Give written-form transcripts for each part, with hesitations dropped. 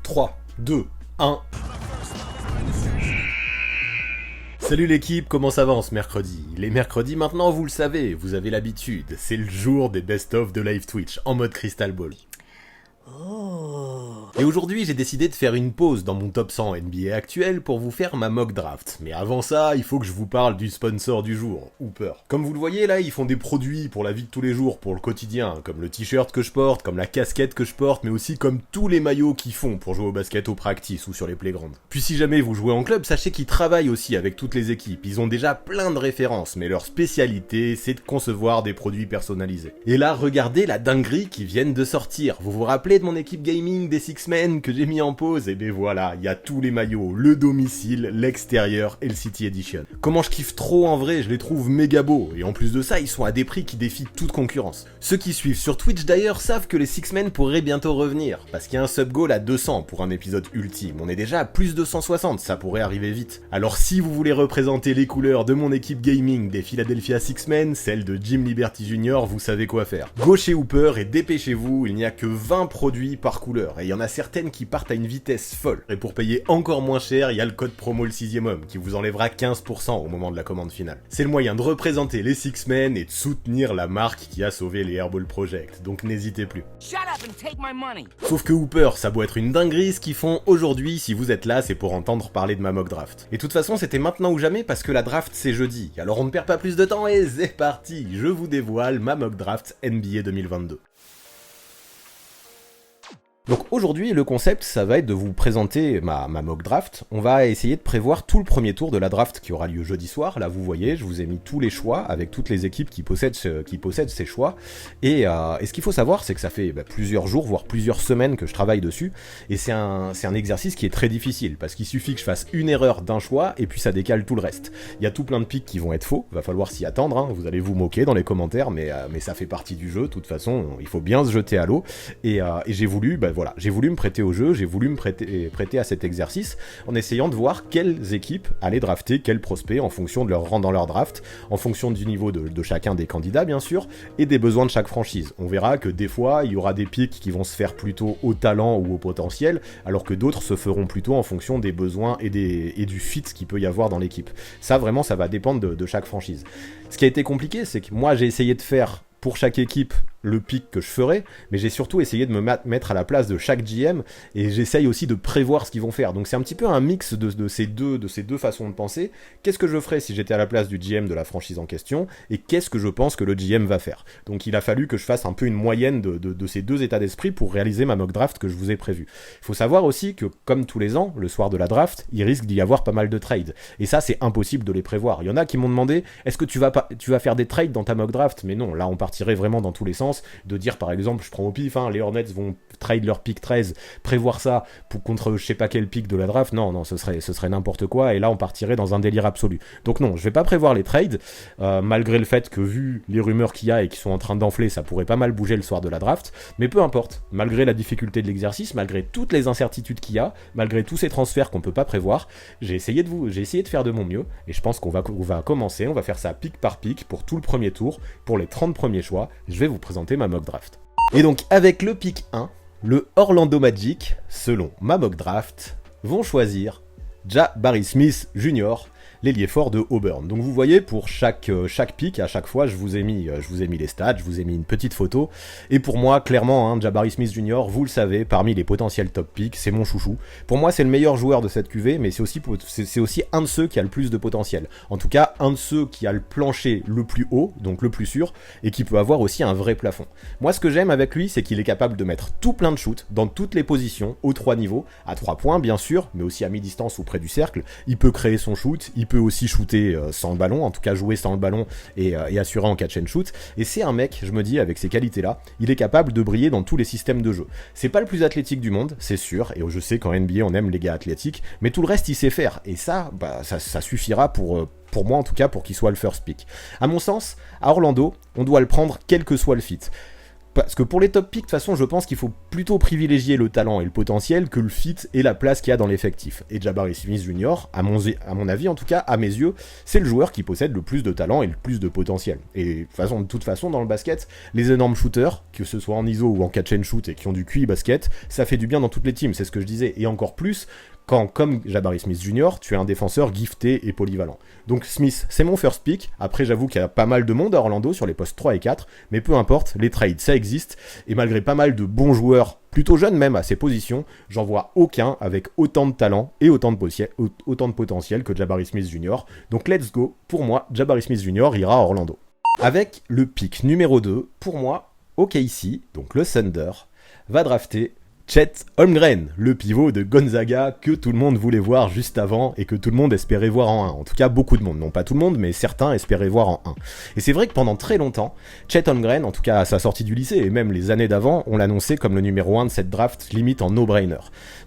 3, 2, 1... Salut l'équipe, comment ça va en ce mercredi? Les mercredis maintenant, vous le savez, vous avez l'habitude, c'est le jour des best-of de live Twitch, en mode Crystal Ball. Et aujourd'hui, j'ai décidé de faire une pause dans mon top 100 NBA actuel pour vous faire ma mock draft. Mais avant ça, il faut que je vous parle du sponsor du jour, Hooper. Comme vous le voyez là, ils font des produits pour la vie de tous les jours, pour le quotidien, comme le t-shirt que je porte, comme la casquette que je porte, mais aussi comme tous les maillots qu'ils font pour jouer au basket au practice ou sur les playgrounds. Puis si jamais vous jouez en club, sachez qu'ils travaillent aussi avec toutes les équipes. Ils ont déjà plein de références, mais leur spécialité, c'est de concevoir des produits personnalisés. Et là, regardez la dinguerie qui viennent de sortir. Vous vous rappelez de mon équipe gaming des Six-Men que j'ai mis en pause? Et ben voilà, il y a tous les maillots, le domicile, l'extérieur et le City Edition. Comment je kiffe trop en vrai, je les trouve méga beaux, et en plus de ça, ils sont à des prix qui défient toute concurrence. Ceux qui suivent sur Twitch d'ailleurs savent que les Six-Men pourraient bientôt revenir, parce qu'il y a un sub-goal à 200 pour un épisode ultime, on est déjà à plus de 160, ça pourrait arriver vite. Alors si vous voulez représenter les couleurs de mon équipe gaming des Philadelphia Six-Men, celle de Jim Liberty Jr., vous savez quoi faire. Go chez Hooper et dépêchez-vous, il n'y a que 20 produits par couleur, et il y en a certaines qui partent à une vitesse folle. Et pour payer encore moins cher, il y a le code promo le 6ème homme, qui vous enlèvera 15% au moment de la commande finale. C'est le moyen de représenter les Six-Men et de soutenir la marque qui a sauvé les Airball Project, donc n'hésitez plus. Sauf que Hooper, ça doit être une dinguerie ce qu'ils font aujourd'hui, si vous êtes là, c'est pour entendre parler de ma mock draft. Et de toute façon, c'était maintenant ou jamais parce que la draft c'est jeudi, alors on ne perd pas plus de temps et c'est parti, je vous dévoile ma mock draft NBA 2022. Donc aujourd'hui, le concept, ça va être de vous présenter ma mock draft. On va essayer de prévoir tout le premier tour de la draft qui aura lieu jeudi soir. Là, vous voyez, je vous ai mis tous les choix avec toutes les équipes qui possèdent ces choix. Et ce qu'il faut savoir, c'est que ça fait plusieurs jours, voire plusieurs semaines que je travaille dessus. Et c'est un exercice qui est très difficile parce qu'il suffit que je fasse une erreur d'un choix et puis ça décale tout le reste. Il y a tout plein de pics qui vont être faux. Va falloir s'y attendre. Hein. Vous allez vous moquer dans les commentaires, mais ça fait partie du jeu. De toute façon, il faut bien se jeter à l'eau. Et j'ai voulu, voilà, j'ai voulu me prêter au jeu, j'ai voulu me prêter à cet exercice en essayant de voir quelles équipes allaient drafter quels prospects en fonction de leur rang dans leur draft, en fonction du niveau de chacun des candidats bien sûr, et des besoins de chaque franchise. On verra que des fois, il y aura des pics qui vont se faire plutôt au talent ou au potentiel, alors que d'autres se feront plutôt en fonction des besoins et du fit qu'il peut y avoir dans l'équipe. Ça vraiment, ça va dépendre de chaque franchise. Ce qui a été compliqué, c'est que moi j'ai essayé de faire pour chaque équipe le pick que je ferai, mais j'ai surtout essayé de me mettre à la place de chaque GM et j'essaye aussi de prévoir ce qu'ils vont faire. Donc c'est un petit peu un mix de ces deux façons de penser. Qu'est-ce que je ferais si j'étais à la place du GM de la franchise en question et qu'est-ce que je pense que le GM va faire. Donc il a fallu que je fasse un peu une moyenne de ces deux états d'esprit pour réaliser ma mock draft que je vous ai prévue. Il faut savoir aussi que comme tous les ans, le soir de la draft, il risque d'y avoir pas mal de trades. Et ça c'est impossible de les prévoir. Il y en a qui m'ont demandé, est-ce que tu vas faire des trades dans ta mock draft? Mais non, là on partirait vraiment dans tous les sens. De dire par exemple, je prends au pif, les Hornets vont trade leur pick 13, prévoir ça contre je sais pas quel pick de la draft, non, ce serait n'importe quoi, et là on partirait dans un délire absolu. Donc non, je vais pas prévoir les trades, malgré le fait que vu les rumeurs qu'il y a et qui sont en train d'enfler, ça pourrait pas mal bouger le soir de la draft, mais peu importe, malgré la difficulté de l'exercice, malgré toutes les incertitudes qu'il y a, malgré tous ces transferts qu'on peut pas prévoir, j'ai essayé de faire de mon mieux, et je pense qu'on va commencer, on va faire ça pick par pick pour tout le premier tour, pour les 30 premiers choix, je vais vous présenter ma mock draft. Et donc avec le pick 1, le Orlando Magic, selon ma mock draft, vont choisir Jabari Smith Jr., l'ailier fort de Auburn. Donc vous voyez, pour chaque pick, à chaque fois, je vous ai mis les stats, je vous ai mis une petite photo, et pour moi, clairement, Jabari Smith Jr., vous le savez, parmi les potentiels top picks, c'est mon chouchou. Pour moi, c'est le meilleur joueur de cette QV, mais c'est aussi un de ceux qui a le plus de potentiel. En tout cas, un de ceux qui a le plancher le plus haut, donc le plus sûr, et qui peut avoir aussi un vrai plafond. Moi, ce que j'aime avec lui, c'est qu'il est capable de mettre tout plein de shoots, dans toutes les positions, aux 3 niveaux, à 3 points, bien sûr, mais aussi à mi-distance ou près du cercle. Il peut créer son shoot, il peut aussi shooter sans le ballon, en tout cas jouer sans le ballon et assurer en catch and shoot, et c'est un mec, je me dis, avec ces qualités-là, il est capable de briller dans tous les systèmes de jeu. C'est pas le plus athlétique du monde, c'est sûr, et je sais qu'en NBA on aime les gars athlétiques, mais tout le reste il sait faire, et ça suffira pour moi en tout cas, pour qu'il soit le first pick. À mon sens, à Orlando, on doit le prendre quel que soit le fit. Parce que pour les top picks, de toute façon, je pense qu'il faut plutôt privilégier le talent et le potentiel que le fit et la place qu'il y a dans l'effectif. Et Jabari Smith Jr., à mon avis, en tout cas, à mes yeux, c'est le joueur qui possède le plus de talent et le plus de potentiel. Et de toute façon, dans le basket, les énormes shooters, que ce soit en ISO ou en catch and shoot et qui ont du QI basket, ça fait du bien dans toutes les teams, c'est ce que je disais. Et encore plus quand, comme Jabari Smith Jr., tu es un défenseur gifté et polyvalent. Donc Smith, c'est mon first pick. Après, j'avoue qu'il y a pas mal de monde à Orlando sur les postes 3 et 4, mais peu importe, les trades, ça existe. Et malgré pas mal de bons joueurs, plutôt jeunes même à ces positions, j'en vois aucun avec autant de talent et autant de potentiel que Jabari Smith Jr. Donc let's go, pour moi, Jabari Smith Jr. ira à Orlando. Avec le pick numéro 2, pour moi, OKC, donc le Thunder, va drafter Chet Holmgren, le pivot de Gonzaga que tout le monde voulait voir juste avant et que tout le monde espérait voir en 1. En tout cas, beaucoup de monde. Non pas tout le monde, mais certains espéraient voir en 1. Et c'est vrai que pendant très longtemps, Chet Holmgren, en tout cas à sa sortie du lycée et même les années d'avant, on l'annonçait comme le numéro 1 de cette draft, limite en no-brainer.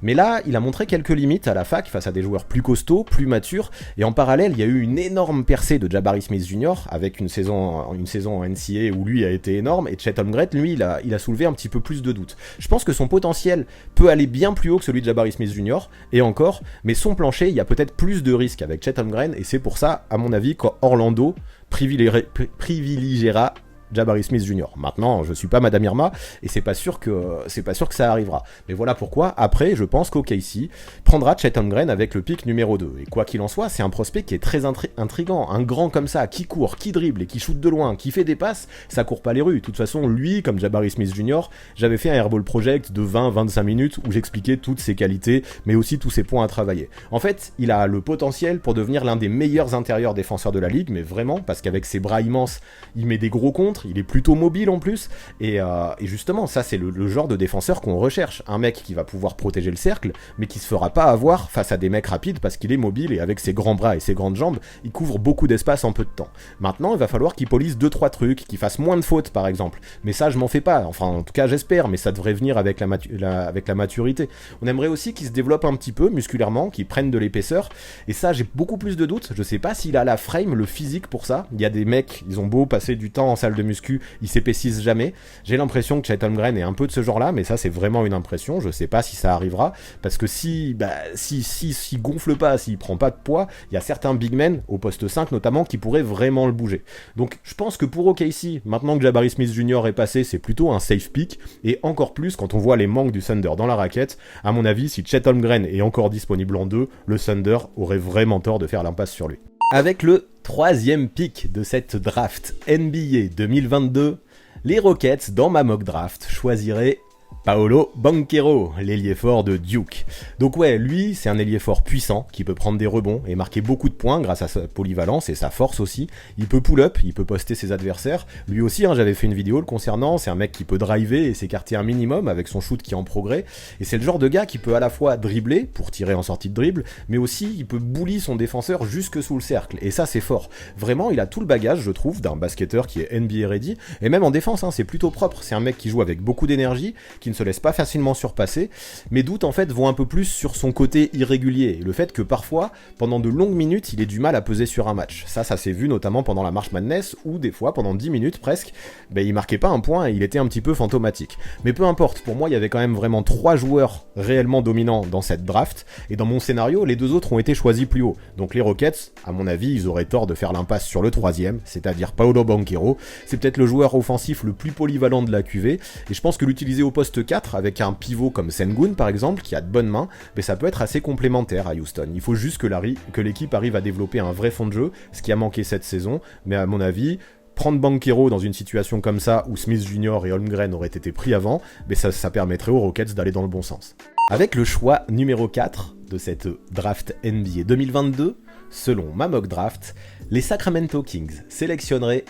Mais là, il a montré quelques limites à la fac face à des joueurs plus costauds, plus matures, et en parallèle, il y a eu une énorme percée de Jabari Smith Jr. avec une saison en NCAA où lui a été énorme, et Chet Holmgren, lui, il a soulevé un petit peu plus de doutes. Je pense que son potentiel peut aller bien plus haut que celui de Jabari Smith Jr. et encore, mais son plancher, il y a peut-être plus de risques avec Chet Holmgren et c'est pour ça, à mon avis, qu'Orlando privilégiera Jabari Smith Jr. Maintenant, je suis pas Madame Irma et c'est pas sûr que ça arrivera. Mais voilà pourquoi, après, je pense qu'OKC prendra Chet Holmgren avec le pick numéro 2. Et quoi qu'il en soit, c'est un prospect qui est très intriguant. Un grand comme ça, qui court, qui dribble et qui shoot de loin, qui fait des passes, ça court pas les rues. De toute façon, lui, comme Jabari Smith Jr., j'avais fait un Airball Project de 20-25 minutes où j'expliquais toutes ses qualités, mais aussi tous ses points à travailler. En fait, il a le potentiel pour devenir l'un des meilleurs intérieurs défenseurs de la ligue, mais vraiment, parce qu'avec ses bras immenses, il met des gros contres, il est plutôt mobile en plus, et justement, ça c'est le genre de défenseur qu'on recherche. Un mec qui va pouvoir protéger le cercle, mais qui se fera pas avoir face à des mecs rapides parce qu'il est mobile et avec ses grands bras et ses grandes jambes, il couvre beaucoup d'espace en peu de temps. Maintenant, il va falloir qu'il polisse 2-3 trucs, qu'il fasse moins de fautes par exemple. Mais ça, je m'en fais pas. Enfin, en tout cas, j'espère, mais ça devrait venir avec la maturité. On aimerait aussi qu'il se développe un petit peu musculairement, qu'il prenne de l'épaisseur, et ça, j'ai beaucoup plus de doutes. Je sais pas s'il a la frame, le physique pour ça. Il y a des mecs, ils ont beau passer du temps en salle de muscu, ils s'épaississent jamais. J'ai l'impression que Chet Holmgren est un peu de ce genre-là, mais ça, c'est vraiment une impression. Je sais pas si ça arrivera, parce que s'il gonfle pas, s'il prend pas de poids, il y a certains big men, au poste 5 notamment, qui pourraient vraiment le bouger. Donc, je pense que pour OKC, maintenant que Jabari Smith Jr. est passé, c'est plutôt un safe pick, et encore plus quand on voit les manques du Thunder dans la raquette. À mon avis, si Chet Holmgren est encore disponible en 2, le Thunder aurait vraiment tort de faire l'impasse sur lui. Avec le 3e pick de cette draft NBA 2022, les Rockets, dans ma mock draft, choisiraient Paolo Banchero, l'ailier fort de Duke. Donc ouais, lui, c'est un ailier fort puissant qui peut prendre des rebonds et marquer beaucoup de points grâce à sa polyvalence et sa force aussi. Il peut pull-up, il peut poster ses adversaires. Lui aussi, j'avais fait une vidéo le concernant, c'est un mec qui peut driver et s'écarter un minimum avec son shoot qui est en progrès. Et c'est le genre de gars qui peut à la fois dribbler, pour tirer en sortie de dribble, mais aussi il peut bully son défenseur jusque sous le cercle. Et ça, c'est fort. Vraiment, il a tout le bagage, je trouve, d'un basketteur qui est NBA ready. Et même en défense, c'est plutôt propre. C'est un mec qui joue avec beaucoup d'énergie, qui ne se laisse pas facilement surpasser. Mes doutes en fait vont un peu plus sur son côté irrégulier et le fait que parfois, pendant de longues minutes, il ait du mal à peser sur un match. Ça s'est vu notamment pendant la March Madness où des fois, pendant 10 minutes presque, il marquait pas un point et il était un petit peu fantomatique. Mais peu importe, pour moi, il y avait quand même vraiment 3 joueurs réellement dominants dans cette draft et dans mon scénario, les 2 autres ont été choisis plus haut. Donc les Rockets, à mon avis, ils auraient tort de faire l'impasse sur le 3e, c'est-à-dire Paolo Banchero. C'est peut-être le joueur offensif le plus polyvalent de la QV et je pense que l'utiliser au poste 4 avec un pivot comme Sengun par exemple, qui a de bonnes mains, mais ça peut être assez complémentaire à Houston. Il faut juste que l'équipe arrive à développer un vrai fond de jeu, ce qui a manqué cette saison, mais à mon avis, prendre Banchero dans une situation comme ça, où Smith Jr. et Holmgren auraient été pris avant, mais ça permettrait aux Rockets d'aller dans le bon sens. Avec le choix numéro 4 de cette draft NBA 2022, selon ma mock draft, les Sacramento Kings sélectionneraient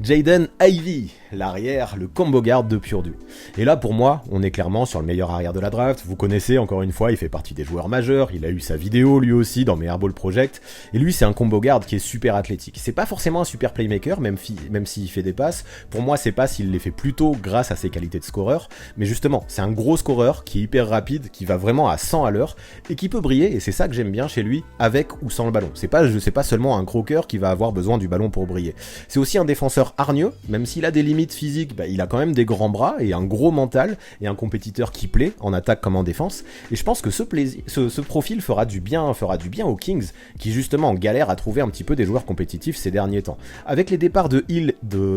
Jaden Ivey, l'arrière, le combo guard de Purdue. Et là, pour moi, on est clairement sur le meilleur arrière de la draft. Vous connaissez, encore une fois, il fait partie des joueurs majeurs. Il a eu sa vidéo, lui aussi, dans mes Airball Project. Et lui, c'est un combo guard qui est super athlétique. C'est pas forcément un super playmaker, même s'il fait des passes. Pour moi, ses passes, il les fait plutôt grâce à ses qualités de scoreur. Mais justement, c'est un gros scoreur qui est hyper rapide, qui va vraiment à 100 à l'heure, et qui peut briller, et c'est ça que j'aime bien chez lui, avec ou sans le ballon. C'est pas seulement un croqueur qui va avoir besoin du ballon pour briller. C'est aussi un défenseur défenseur hargneux, même s'il a des limites physiques, il a quand même des grands bras et un gros mental, et un compétiteur qui plaît, en attaque comme en défense, et je pense que ce profil fera du bien aux Kings, qui justement galèrent à trouver un petit peu des joueurs compétitifs ces derniers temps. Avec les départs de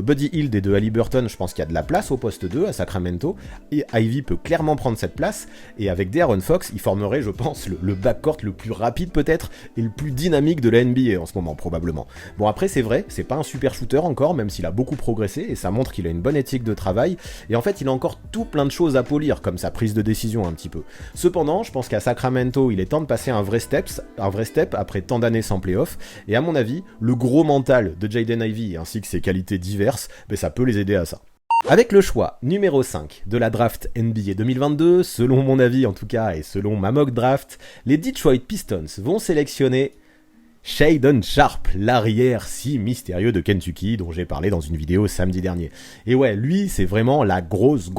Buddy Hield et de Haliburton, je pense qu'il y a de la place au poste 2 à Sacramento, et Ivy peut clairement prendre cette place, et avec De'Aaron Fox, il formerait, je pense, le backcourt le plus rapide peut-être, et le plus dynamique de la NBA en ce moment, probablement. Bon, après, c'est vrai, c'est pas un super shooter encore, même s'il a beaucoup progressé, et ça montre qu'il a une bonne éthique de travail, et en fait, il a encore tout plein de choses à polir, comme sa prise de décision un petit peu. Cependant, je pense qu'à Sacramento, il est temps de passer un vrai step après tant d'années sans playoff, et à mon avis, le gros mental de Jaden Ivey, ainsi que ses qualités diverses, ça peut les aider à ça. Avec le choix numéro 5 de la draft NBA 2022, selon mon avis en tout cas et selon ma mock draft, les Detroit Pistons vont sélectionner Shaedon Sharpe, l'arrière si mystérieux de Kentucky dont j'ai parlé dans une vidéo samedi dernier. Et ouais, lui, c'est vraiment la grosse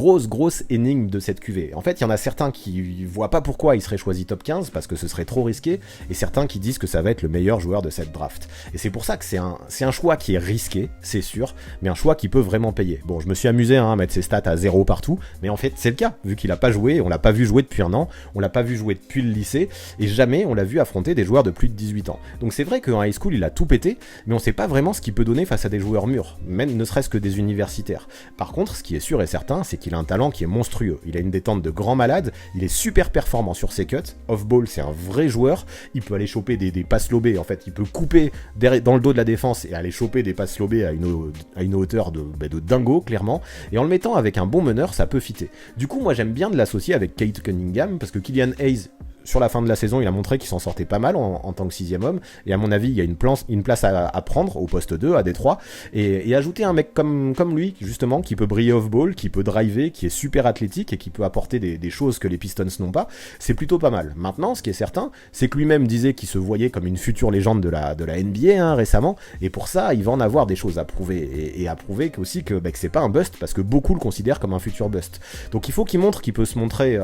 énigme de cette cuvée. En fait, il y en a certains qui voient pas pourquoi il serait choisi top 15 parce que ce serait trop risqué, et certains qui disent que ça va être le meilleur joueur de cette draft. Et c'est pour ça que c'est un choix qui est risqué, c'est sûr, mais un choix qui peut vraiment payer. Bon, je me suis amusé à mettre ses stats à 0 partout, mais en fait, c'est le cas, vu qu'il a pas joué, on l'a pas vu jouer depuis un an, on l'a pas vu jouer depuis le lycée, et jamais on l'a vu affronter des joueurs de plus de 18 ans. Donc c'est vrai qu'en high school il a tout pété, mais on sait pas vraiment ce qu'il peut donner face à des joueurs mûrs, même ne serait-ce que des universitaires. Par contre, ce qui est sûr et certain, c'est qu'il a un talent qui est monstrueux. Il a une détente de grand malade, il est super performant sur ses cuts, off-ball c'est un vrai joueur, il peut aller choper des passes lobées, en fait il peut couper dans le dos de la défense et aller choper des passes lobées à une hauteur de dingo, clairement, et en le mettant avec un bon meneur, ça peut fitter. Du coup, moi j'aime bien de l'associer avec Kate Cunningham, parce que Killian Hayes, sur la fin de la saison, il a montré qu'il s'en sortait pas mal en tant que 6e homme, et à mon avis, il y a une place à prendre au poste 2, à Détroit, et ajouter un mec comme lui, justement, qui peut briller off-ball, qui peut driver, qui est super athlétique, et qui peut apporter des choses que les Pistons n'ont pas, c'est plutôt pas mal. Maintenant, ce qui est certain, c'est que lui-même disait qu'il se voyait comme une future légende de la NBA, récemment, et pour ça, il va en avoir des choses à prouver, et à prouver aussi que c'est pas un bust, parce que beaucoup le considèrent comme un futur bust. Donc il faut qu'il montre qu'il peut se montrer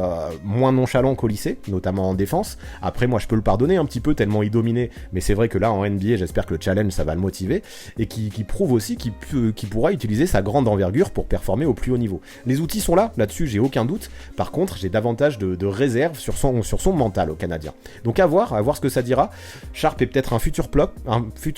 moins nonchalant qu'au lycée, notamment en défense. Après, moi je peux le pardonner un petit peu tellement il dominait, mais c'est vrai que là en NBA, j'espère que le challenge ça va le motiver, et qui prouve aussi qu'il pourra utiliser sa grande envergure pour performer au plus haut niveau. Les outils sont là-dessus j'ai aucun doute. Par contre, j'ai davantage de réserve sur son mental au Canadien. Donc à voir ce que ça dira. Sharpe est peut-être un futur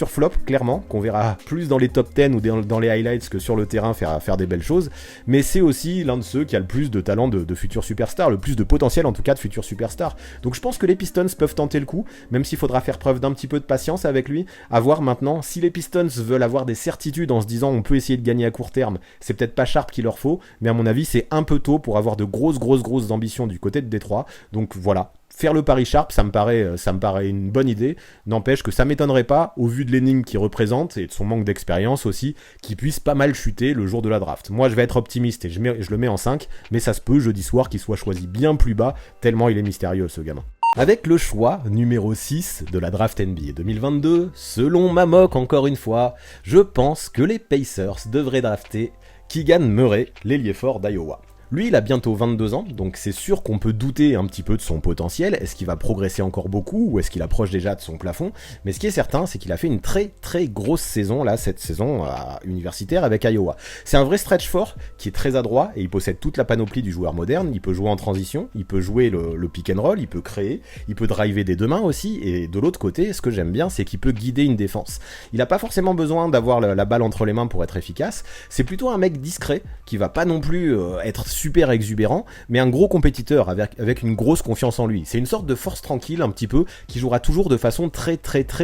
flop, clairement, qu'on verra plus dans les top 10 ou dans les highlights que sur le terrain faire des belles choses, mais c'est aussi l'un de ceux qui a le plus de talent de futur superstar, le plus de potentiel en tout cas de futur superstar. Donc je pense que les Pistons peuvent tenter le coup, même s'il faudra faire preuve d'un petit peu de patience avec lui. À voir maintenant, si les Pistons veulent avoir des certitudes en se disant on peut essayer de gagner à court terme, c'est peut-être pas Sharpe qu'il leur faut, mais à mon avis c'est un peu tôt pour avoir de grosses ambitions du côté de Détroit. Donc voilà. Faire le pari Sharpe, ça me paraît une bonne idée. N'empêche que ça m'étonnerait pas, au vu de l'énigme qu'il représente et de son manque d'expérience aussi, qu'il puisse pas mal chuter le jour de la draft. Moi, je vais être optimiste et je le mets en 5, mais ça se peut jeudi soir qu'il soit choisi bien plus bas, tellement il est mystérieux ce gamin. Avec le choix numéro 6 de la draft NBA 2022, selon ma mock encore une fois, je pense que les Pacers devraient drafter Keegan Murray, l'ailier fort d'Iowa. Lui, il a bientôt 22 ans, donc c'est sûr qu'on peut douter un petit peu de son potentiel. Est-ce qu'il va progresser encore beaucoup, ou est-ce qu'il approche déjà de son plafond? Mais ce qui est certain, c'est qu'il a fait une très grosse saison, là, cette saison universitaire avec Iowa. C'est un vrai stretch four qui est très adroit, et il possède toute la panoplie du joueur moderne. Il peut jouer en transition, il peut jouer le pick and roll, il peut créer, il peut driver des deux mains aussi, et de l'autre côté, ce que j'aime bien, c'est qu'il peut guider une défense. Il n'a pas forcément besoin d'avoir la balle entre les mains pour être efficace. C'est plutôt un mec discret, qui va pas non plus être super exubérant, mais un gros compétiteur avec une grosse confiance en lui. C'est une sorte de force tranquille un petit peu, qui jouera toujours de façon très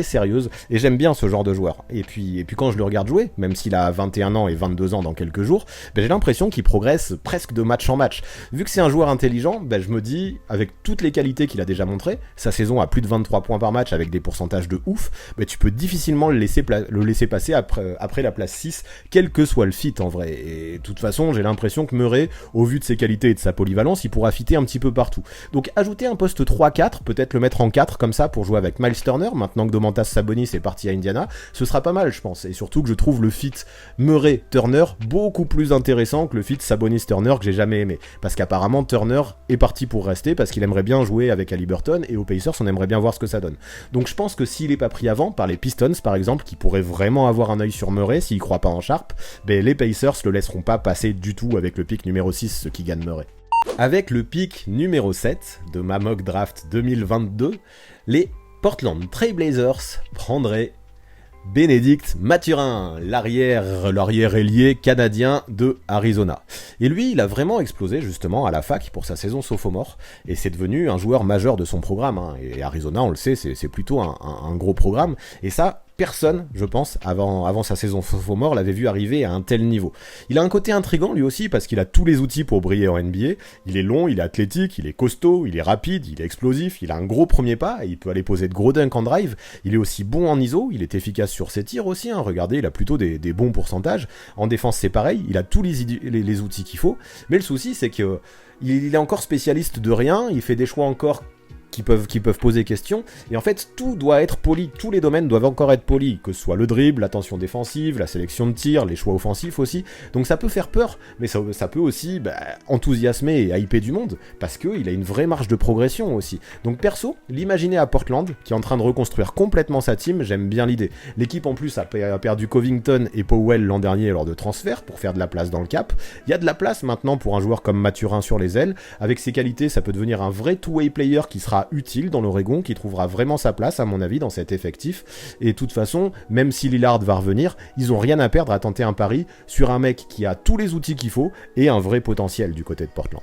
sérieuse, et j'aime bien ce genre de joueur. Et puis quand je le regarde jouer, même s'il a 21 ans et 22 ans dans quelques jours, j'ai l'impression qu'il progresse presque de match en match. Vu que c'est un joueur intelligent, je me dis, avec toutes les qualités qu'il a déjà montrées, sa saison à plus de 23 points par match avec des pourcentages de ouf, tu peux difficilement le laisser passer après la place 6, quel que soit le fit en vrai. Et de toute façon, j'ai l'impression que Murray, au vu de ses qualités et de sa polyvalence, il pourra fitter un petit peu partout. Donc ajouter un poste 3-4, peut-être le mettre en 4 comme ça pour jouer avec Miles Turner, maintenant que Domantas Sabonis est parti à Indiana, ce sera pas mal je pense, et surtout que je trouve le fit Murray-Turner beaucoup plus intéressant que le fit Sabonis-Turner que j'ai jamais aimé, parce qu'apparemment Turner est parti pour rester, parce qu'il aimerait bien jouer avec Haliburton, et aux Pacers on aimerait bien voir ce que ça donne. Donc je pense que s'il est pas pris avant, par les Pistons par exemple, qui pourraient vraiment avoir un œil sur Murray s'ils croient pas en Sharp, ben les Pacers le laisseront pas passer du tout avec le pick numéro 6, ce qui gagne Murray. Avec le pick numéro 7 de ma mock draft 2022, les Portland Trail Blazers prendraient Bénédicte Mathurin, l'arrière ailier canadien de Arizona. Et lui, il a vraiment explosé justement à la fac pour sa saison sophomore, et c'est devenu un joueur majeur de son programme, hein. Et Arizona, on le sait, c'est plutôt un gros programme, et ça, personne, je pense, avant sa saison sophomore, l'avait vu arriver à un tel niveau. Il a un côté intriguant lui aussi, parce qu'il a tous les outils pour briller en NBA. Il est long, il est athlétique, il est costaud, il est rapide, il est explosif, il a un gros premier pas, et il peut aller poser de gros dunks en drive. Il est aussi bon en ISO, il est efficace sur ses tirs aussi, hein. Regardez, il a plutôt des bons pourcentages. En défense, c'est pareil, il a tous les outils qu'il faut. Mais le souci, c'est que il est encore spécialiste de rien, il fait des choix encore qui peuvent poser question, et en fait tout doit être poli, tous les domaines doivent encore être polis, que ce soit le dribble, l'attention défensive, la sélection de tir, les choix offensifs aussi, donc ça peut faire peur, mais ça peut aussi enthousiasmer et hyper du monde, parce qu'il a une vraie marge de progression aussi. Donc perso, l'imaginer à Portland, qui est en train de reconstruire complètement sa team, j'aime bien l'idée. L'équipe en plus a perdu Covington et Powell l'an dernier lors de transfert, pour faire de la place dans le cap. Il y a de la place maintenant pour un joueur comme Mathurin sur les ailes, avec ses qualités ça peut devenir un vrai two-way player qui sera utile dans l'Oregon, qui trouvera vraiment sa place à mon avis dans cet effectif, et de toute façon même si Lillard va revenir, ils ont rien à perdre à tenter un pari sur un mec qui a tous les outils qu'il faut et un vrai potentiel du côté de Portland.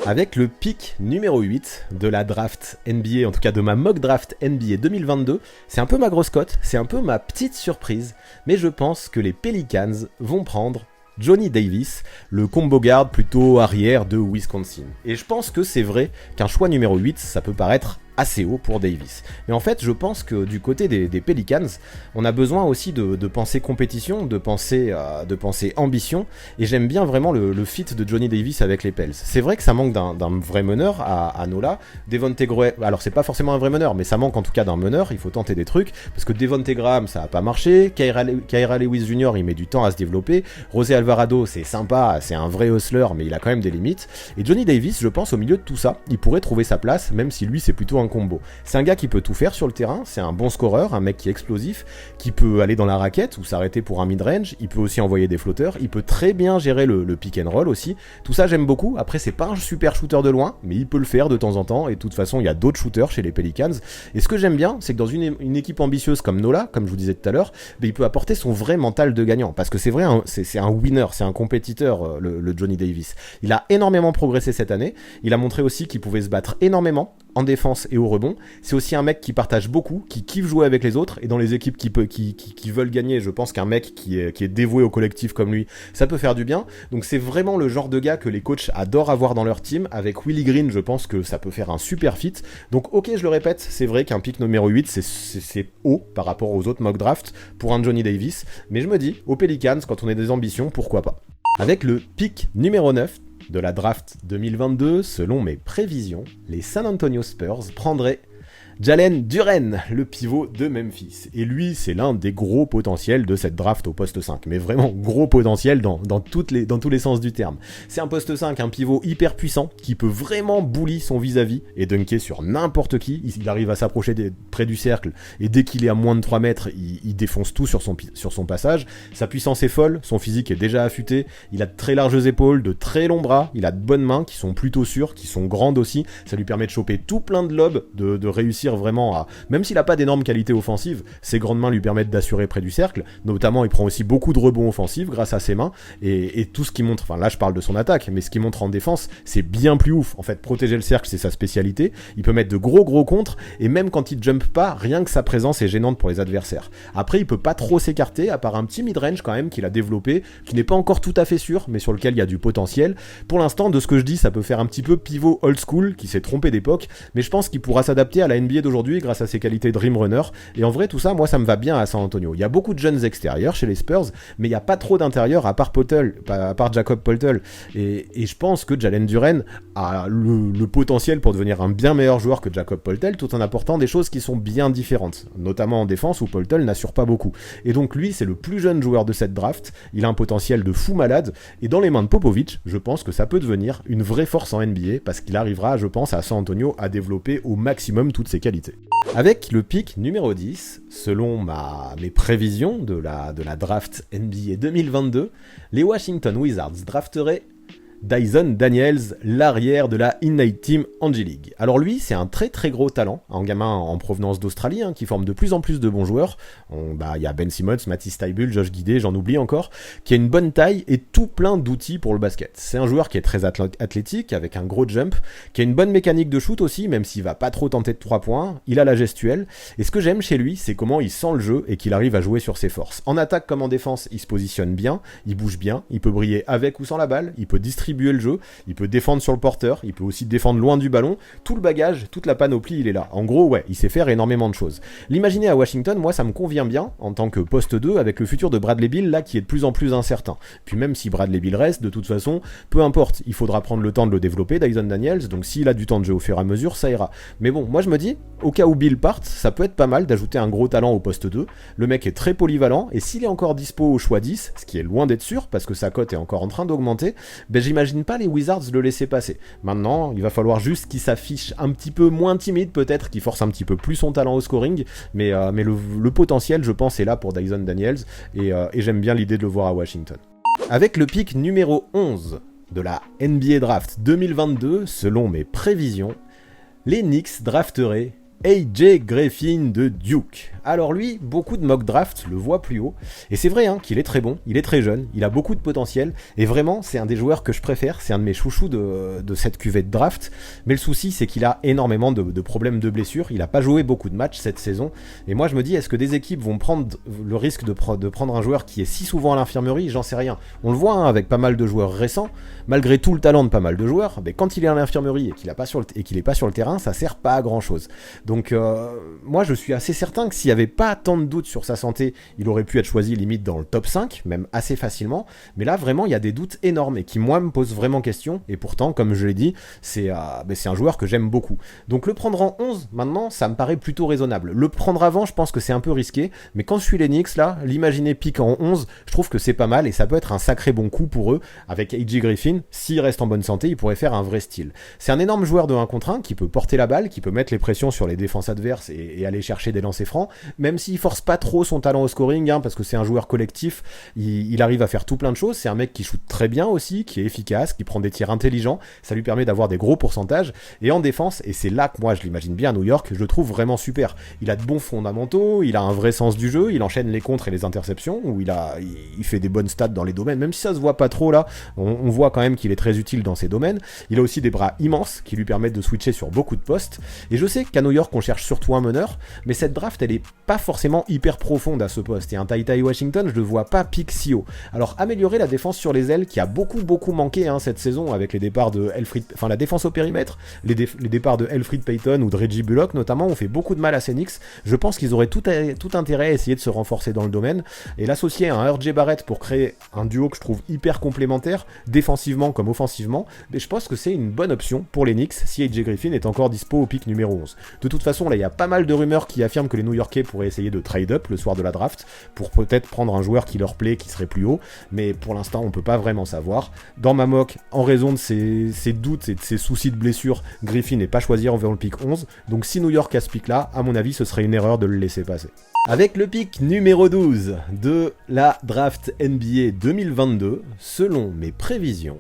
Avec le pick numéro 8 de la draft NBA, en tout cas de ma mock draft NBA 2022, c'est un peu ma grosse cote, c'est un peu ma petite surprise, mais je pense que les Pelicans vont prendre Johnny Davis, le combo guard plutôt arrière de Wisconsin. Et je pense que c'est vrai qu'un choix numéro 8, ça peut paraître assez haut pour Davis. Mais en fait, je pense que du côté des Pelicans, on a besoin aussi de penser compétition, de penser ambition, et j'aime bien vraiment le fit de Johnny Davis avec les Pels. C'est vrai que ça manque d'un vrai meneur à Nola. Devonte Graham, alors c'est pas forcément un vrai meneur, mais ça manque en tout cas d'un meneur, il faut tenter des trucs, parce que Devonte Graham, ça a pas marché, Kyra Lewis Jr., il met du temps à se développer, José Alvarado, c'est sympa, c'est un vrai hustler, mais il a quand même des limites, et Johnny Davis, je pense, au milieu de tout ça, il pourrait trouver sa place, même si lui, c'est plutôt un combo. C'est un gars qui peut tout faire sur le terrain, c'est un bon scoreur, un mec qui est explosif, qui peut aller dans la raquette ou s'arrêter pour un mid-range, il peut aussi envoyer des flotteurs, il peut très bien gérer le pick and roll aussi. Tout ça j'aime beaucoup. Après c'est pas un super shooter de loin, mais il peut le faire de temps en temps, et de toute façon il y a d'autres shooters chez les Pelicans. Et ce que j'aime bien, c'est que dans une équipe ambitieuse comme Nola, comme je vous disais tout à l'heure, il peut apporter son vrai mental de gagnant, parce que c'est vrai, c'est un winner, c'est un compétiteur, le Johnny Davis. Il a énormément progressé cette année, il a montré aussi qu'il pouvait se battre énormément en défense et au rebond. C'est aussi un mec qui partage beaucoup, qui kiffe jouer avec les autres, et dans les équipes qui veulent gagner, je pense qu'un mec qui est dévoué au collectif comme lui, ça peut faire du bien. Donc c'est vraiment le genre de gars que les coachs adorent avoir dans leur team. Avec Willie Green, je pense que ça peut faire un super fit. Donc ok, je le répète, c'est vrai qu'un pick numéro 8, c'est haut par rapport aux autres mock drafts pour un Johnny Davis, mais je me dis, aux Pelicans, quand on a des ambitions, pourquoi pas. Avec le pick numéro 9 de la draft 2022, selon mes prévisions, les San Antonio Spurs prendraient Jalen Duren, le pivot de Memphis. Et lui, c'est l'un des gros potentiels de cette draft au poste 5. Mais vraiment gros potentiel dans tous les sens du terme. C'est un poste 5, un pivot hyper puissant, qui peut vraiment bully son vis-à-vis et dunker sur n'importe qui. Il arrive à s'approcher près du cercle, et dès qu'il est à moins de 3 mètres, il défonce tout sur son passage. Sa puissance est folle, son physique est déjà affûté, il a de très larges épaules, de très longs bras, il a de bonnes mains qui sont plutôt sûres, qui sont grandes aussi. Ça lui permet de choper tout plein de lobes, de réussir vraiment à... Même s'il n'a pas d'énormes qualités offensives, ses grandes mains lui permettent d'assurer près du cercle. Notamment, il prend aussi beaucoup de rebonds offensifs grâce à ses mains. Et tout ce qu'il montre... Enfin, là, je parle de son attaque, mais ce qu'il montre en défense, c'est bien plus ouf. En fait, protéger le cercle, c'est sa spécialité. Il peut mettre de gros contres, et même quand il jump pas, rien que sa présence est gênante pour les adversaires. Après, il peut pas trop s'écarter, à part un petit mid-range quand même qu'il a développé, qui n'est pas encore tout à fait sûr, mais sur lequel il y a du potentiel. Pour l'instant, de ce que je dis, ça peut faire un petit peu pivot old school, qui s'est trompé d'époque, mais je pense qu'il pourra s'adapter à la NBA NBA d'aujourd'hui grâce à ses qualités Dream Runner. Et en vrai, tout ça, moi, ça me va bien à San Antonio. Il y a beaucoup de jeunes extérieurs chez les Spurs, mais il n'y a pas trop d'intérieurs à part Jakob Poeltl. Et je pense que Jalen Duren a le potentiel pour devenir un bien meilleur joueur que Jakob Poeltl, tout en apportant des choses qui sont bien différentes, notamment en défense où Poeltl n'assure pas beaucoup. Et donc lui, c'est le plus jeune joueur de cette draft. Il a un potentiel de fou malade. Et dans les mains de Popovich, je pense que ça peut devenir une vraie force en NBA parce qu'il arrivera, je pense, à San Antonio à développer au maximum toutes ses qualités. Avec le pick numéro 10, selon mes prévisions de la draft NBA 2022, les Washington Wizards drafteraient Dyson Daniels, l'arrière de la Ignite Team en G-League. Alors lui, c'est un très très gros talent, un gamin en provenance d'Australie, qui forme de plus en plus de bons joueurs. Il y a Ben Simmons, Matisse Thybulle, Josh Giddey, j'en oublie encore, qui a une bonne taille et tout plein d'outils pour le basket. C'est un joueur qui est très athlétique, avec un gros jump, qui a une bonne mécanique de shoot aussi, même s'il va pas trop tenter de 3 points, il a la gestuelle, et ce que j'aime chez lui, c'est comment il sent le jeu et qu'il arrive à jouer sur ses forces. En attaque comme en défense, il se positionne bien, il bouge bien, il peut briller avec ou sans la balle, il peut distribuer le jeu, il peut défendre sur le porteur, il peut aussi défendre loin du ballon, tout le bagage, toute la panoplie, il est là. En gros, ouais, il sait faire énormément de choses. L'imaginer à Washington, moi ça me convient bien, en tant que poste 2, avec le futur de Bradley Beal, là, qui est de plus en plus incertain. Puis même si Bradley Beal reste, de toute façon, peu importe, il faudra prendre le temps de le développer, Dyson Daniels, donc s'il a du temps de jeu au fur et à mesure, ça ira. Mais bon, moi je me dis, au cas où Beal parte, ça peut être pas mal d'ajouter un gros talent au poste 2, le mec est très polyvalent, et s'il est encore dispo au choix 10, ce qui est loin d'être sûr, parce que sa cote est encore en train d'augmenter, ben j'imagine pas les Wizards le laisser passer. Maintenant, il va falloir juste qu'il s'affiche un petit peu moins timide peut-être, qu'il force un petit peu plus son talent au scoring, mais le potentiel, je pense, est là pour Dyson Daniels, et j'aime bien l'idée de le voir à Washington. Avec le pick numéro 11 de la NBA Draft 2022, selon mes prévisions, les Knicks drafteraient AJ Griffin de Duke. Alors lui, beaucoup de mock draft le voient plus haut, et c'est vrai qu'il est très bon, il est très jeune, il a beaucoup de potentiel, et vraiment c'est un des joueurs que je préfère, c'est un de mes chouchous de cette cuvée de draft, mais le souci c'est qu'il a énormément de problèmes de blessures, il a pas joué beaucoup de matchs cette saison, et moi je me dis, est-ce que des équipes vont prendre le risque de prendre un joueur qui est si souvent à l'infirmerie? J'en sais rien. On le voit avec pas mal de joueurs récents, malgré tout le talent de pas mal de joueurs, mais quand il est à l'infirmerie et qu'il est pas sur le terrain, ça sert pas à grand chose. Donc moi je suis assez certain que s'il n'y avait pas tant de doutes sur sa santé, il aurait pu être choisi limite dans le top 5, même assez facilement, mais là vraiment il y a des doutes énormes et qui moi me posent vraiment question, et pourtant comme je l'ai dit, c'est un joueur que j'aime beaucoup. Donc le prendre en 11 maintenant, ça me paraît plutôt raisonnable. Le prendre avant, je pense que c'est un peu risqué, mais quand je suis les Knicks là, l'imaginer pick en 11, je trouve que c'est pas mal et ça peut être un sacré bon coup pour eux. Avec AJ Griffin, s'il reste en bonne santé, il pourrait faire un vrai style. C'est un énorme joueur de 1 contre 1 qui peut porter la balle, qui peut mettre les pressions sur les défenses adverses et aller chercher des lancers francs, même s'il force pas trop son talent au scoring, parce que c'est un joueur collectif, il arrive à faire tout plein de choses. C'est un mec qui shoot très bien aussi, qui est efficace, qui prend des tirs intelligents, ça lui permet d'avoir des gros pourcentages, et en défense, et c'est là que moi je l'imagine bien à New York, je le trouve vraiment super. Il a de bons fondamentaux, il a un vrai sens du jeu, il enchaîne les contres et les interceptions, où il fait des bonnes stats dans les domaines, même si ça se voit pas trop là, on voit quand même qu'il est très utile dans ces domaines. Il a aussi des bras immenses qui lui permettent de switcher sur beaucoup de postes, et je sais qu'à New York on cherche surtout un meneur, mais cette draft elle est pas forcément hyper profonde à ce poste, et un Ty Washington je le vois pas pick si haut. Alors améliorer la défense sur les ailes qui a beaucoup manqué cette saison avec les départs de la défense au périmètre, les départs de Elfrid Payton ou de Reggie Bullock notamment ont fait beaucoup de mal à Phoenix. Je pense qu'ils auraient tout intérêt à essayer de se renforcer dans le domaine, et l'associer à un RJ Barrett pour créer un duo que je trouve hyper complémentaire, défensivement comme offensivement, mais je pense que c'est une bonne option pour les Knicks si AJ Griffin est encore dispo au pick numéro 11. De toute façon là il y a pas mal de rumeurs qui affirment que les New-Yorkais pourraient essayer de trade up le soir de la draft pour peut-être prendre un joueur qui leur plaît, qui serait plus haut, mais pour l'instant on peut pas vraiment savoir. Dans ma mock, en raison de ses doutes et de ses soucis de blessure, Griffin n'est pas choisi envers le pick 11, donc si New York a ce pick là, à mon avis ce serait une erreur de le laisser passer. Avec le pick numéro 12 de la draft NBA 2022, selon mes prévisions,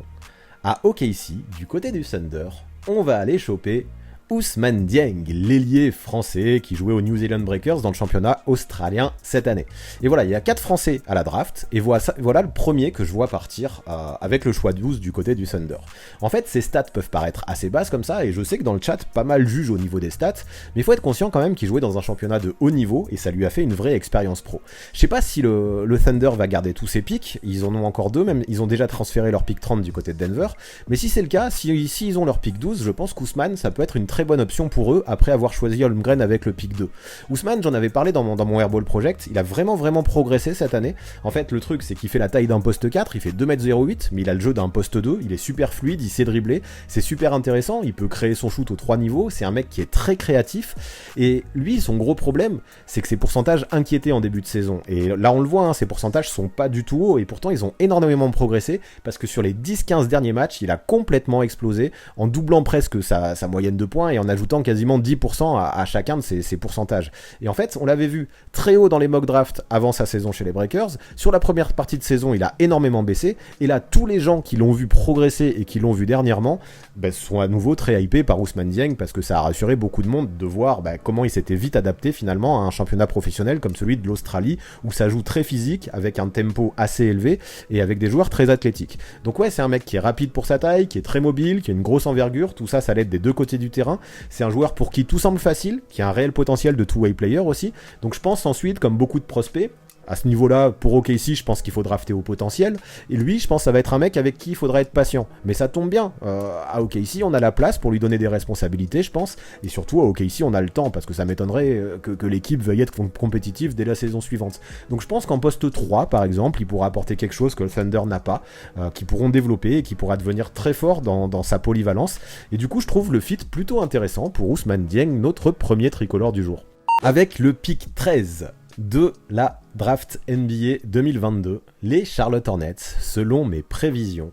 à OKC, du côté du Thunder, on va aller choper Ousmane Dieng, l'ailier français qui jouait aux New Zealand Breakers dans le championnat australien cette année. Et voilà, il y a 4 Français à la draft, et voilà le premier que je vois partir avec le choix 12 du côté du Thunder. En fait, ces stats peuvent paraître assez basses comme ça, et je sais que dans le chat, pas mal jugent au niveau des stats, mais il faut être conscient quand même qu'il jouait dans un championnat de haut niveau, et ça lui a fait une vraie expérience pro. Je sais pas si le Thunder va garder tous ses picks, ils en ont encore 2, même ils ont déjà transféré leur pick 30 du côté de Denver, mais si c'est le cas, si ils ont leur pick 12, je pense qu'Ousmane, ça peut être une très très bonne option pour eux après avoir choisi Holmgren avec le pick 2. Ousmane, j'en avais parlé dans mon Airball Project, il a vraiment progressé cette année. En fait, le truc, c'est qu'il fait la taille d'un poste 4, il fait 2m08, mais il a le jeu d'un poste 2, il est super fluide, il sait dribbler, c'est super intéressant, il peut créer son shoot aux 3 niveaux, c'est un mec qui est très créatif, et lui, son gros problème, c'est que ses pourcentages inquiétaient en début de saison. Et là, on le voit, hein, ses pourcentages sont pas du tout hauts, et pourtant, ils ont énormément progressé, parce que sur les 10-15 derniers matchs, il a complètement explosé, en doublant presque sa moyenne de points, et en ajoutant quasiment 10% à chacun de ses pourcentages. Et en fait, on l'avait vu très haut dans les mock drafts avant sa saison chez les Breakers. Sur la première partie de saison, il a énormément baissé. Et là, tous les gens qui l'ont vu progresser et qui l'ont vu dernièrement sont à nouveau très hypés par Ousmane Dieng, parce que ça a rassuré beaucoup de monde de voir comment il s'était vite adapté finalement à un championnat professionnel comme celui de l'Australie, où ça joue très physique, avec un tempo assez élevé et avec des joueurs très athlétiques. Donc ouais, c'est un mec qui est rapide pour sa taille, qui est très mobile, qui a une grosse envergure, tout ça, ça l'aide des deux côtés du terrain. C'est un joueur pour qui tout semble facile, qui a un réel potentiel de two-way player aussi. Donc je pense ensuite, comme beaucoup de prospects, à ce niveau-là, pour OKC, je pense qu'il faut drafter au potentiel. Et lui, je pense que ça va être un mec avec qui il faudra être patient. Mais ça tombe bien. À OKC, on a la place pour lui donner des responsabilités, je pense. Et surtout, à OKC, on a le temps, parce que ça m'étonnerait que l'équipe veuille être compétitive dès la saison suivante. Donc je pense qu'en poste 3, par exemple, il pourra apporter quelque chose que le Thunder n'a pas, qui pourront développer et qui pourra devenir très fort dans sa polyvalence. Et du coup, je trouve le fit plutôt intéressant pour Ousmane Dieng, notre premier tricolore du jour. Avec le pick 13 de la draft NBA 2022, les Charlotte Hornets, selon mes prévisions,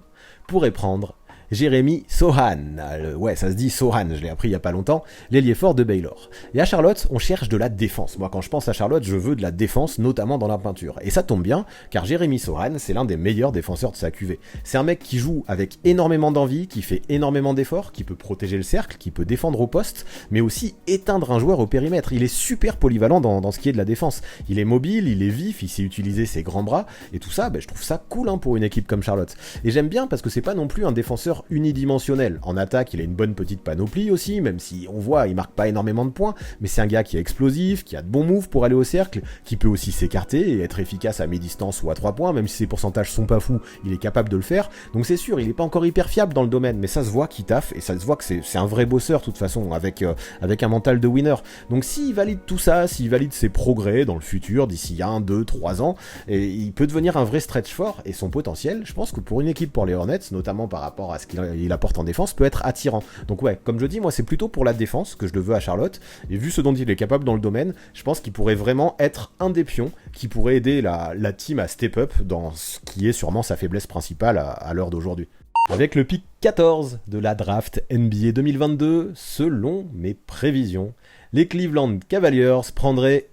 pourraient prendre Jeremy Sohan. Ouais, ça se dit Sohan, je l'ai appris il y a pas longtemps, l'ailier fort de Baylor. Et à Charlotte, on cherche de la défense. Moi, quand je pense à Charlotte, je veux de la défense, notamment dans la peinture. Et ça tombe bien, car Jeremy Sohan, c'est l'un des meilleurs défenseurs de sa QV. C'est un mec qui joue avec énormément d'envie, qui fait énormément d'efforts, qui peut protéger le cercle, qui peut défendre au poste, mais aussi éteindre un joueur au périmètre. Il est super polyvalent dans ce qui est de la défense. Il est mobile, il est vif, il sait utiliser ses grands bras, et tout ça, je trouve ça cool pour une équipe comme Charlotte. Et j'aime bien parce que c'est pas non plus un défenseur unidimensionnel. En attaque, il a une bonne petite panoplie aussi, même si on voit, il marque pas énormément de points, mais c'est un gars qui est explosif, qui a de bons moves pour aller au cercle, qui peut aussi s'écarter et être efficace à mi-distance ou à 3 points, même si ses pourcentages sont pas fous, il est capable de le faire. Donc c'est sûr, il est pas encore hyper fiable dans le domaine, mais ça se voit qu'il taffe, et ça se voit que c'est un vrai bosseur de toute façon, avec un mental de winner. Donc s'il valide tout ça, s'il valide ses progrès dans le futur, d'ici 1, 2, 3 ans, et il peut devenir un vrai stretch fort, et son potentiel, je pense que pour une équipe pour les Hornets, notamment par rapport à ce qu'il apporte en défense, peut être attirant. Donc ouais, comme je dis, moi c'est plutôt pour la défense que je le veux à Charlotte, et vu ce dont il est capable dans le domaine, je pense qu'il pourrait vraiment être un des pions qui pourrait aider la team à step up dans ce qui est sûrement sa faiblesse principale à l'heure d'aujourd'hui. Avec le pick 14 de la draft NBA 2022, selon mes prévisions, les Cleveland Cavaliers prendraient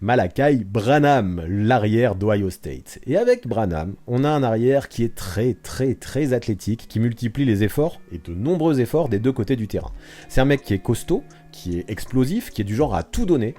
Malachi Branham, l'arrière d'Ohio State. Et avec Branham, on a un arrière qui est très athlétique, qui multiplie les efforts, et de nombreux efforts des deux côtés du terrain. C'est un mec qui est costaud, qui est explosif, qui est du genre à tout donner,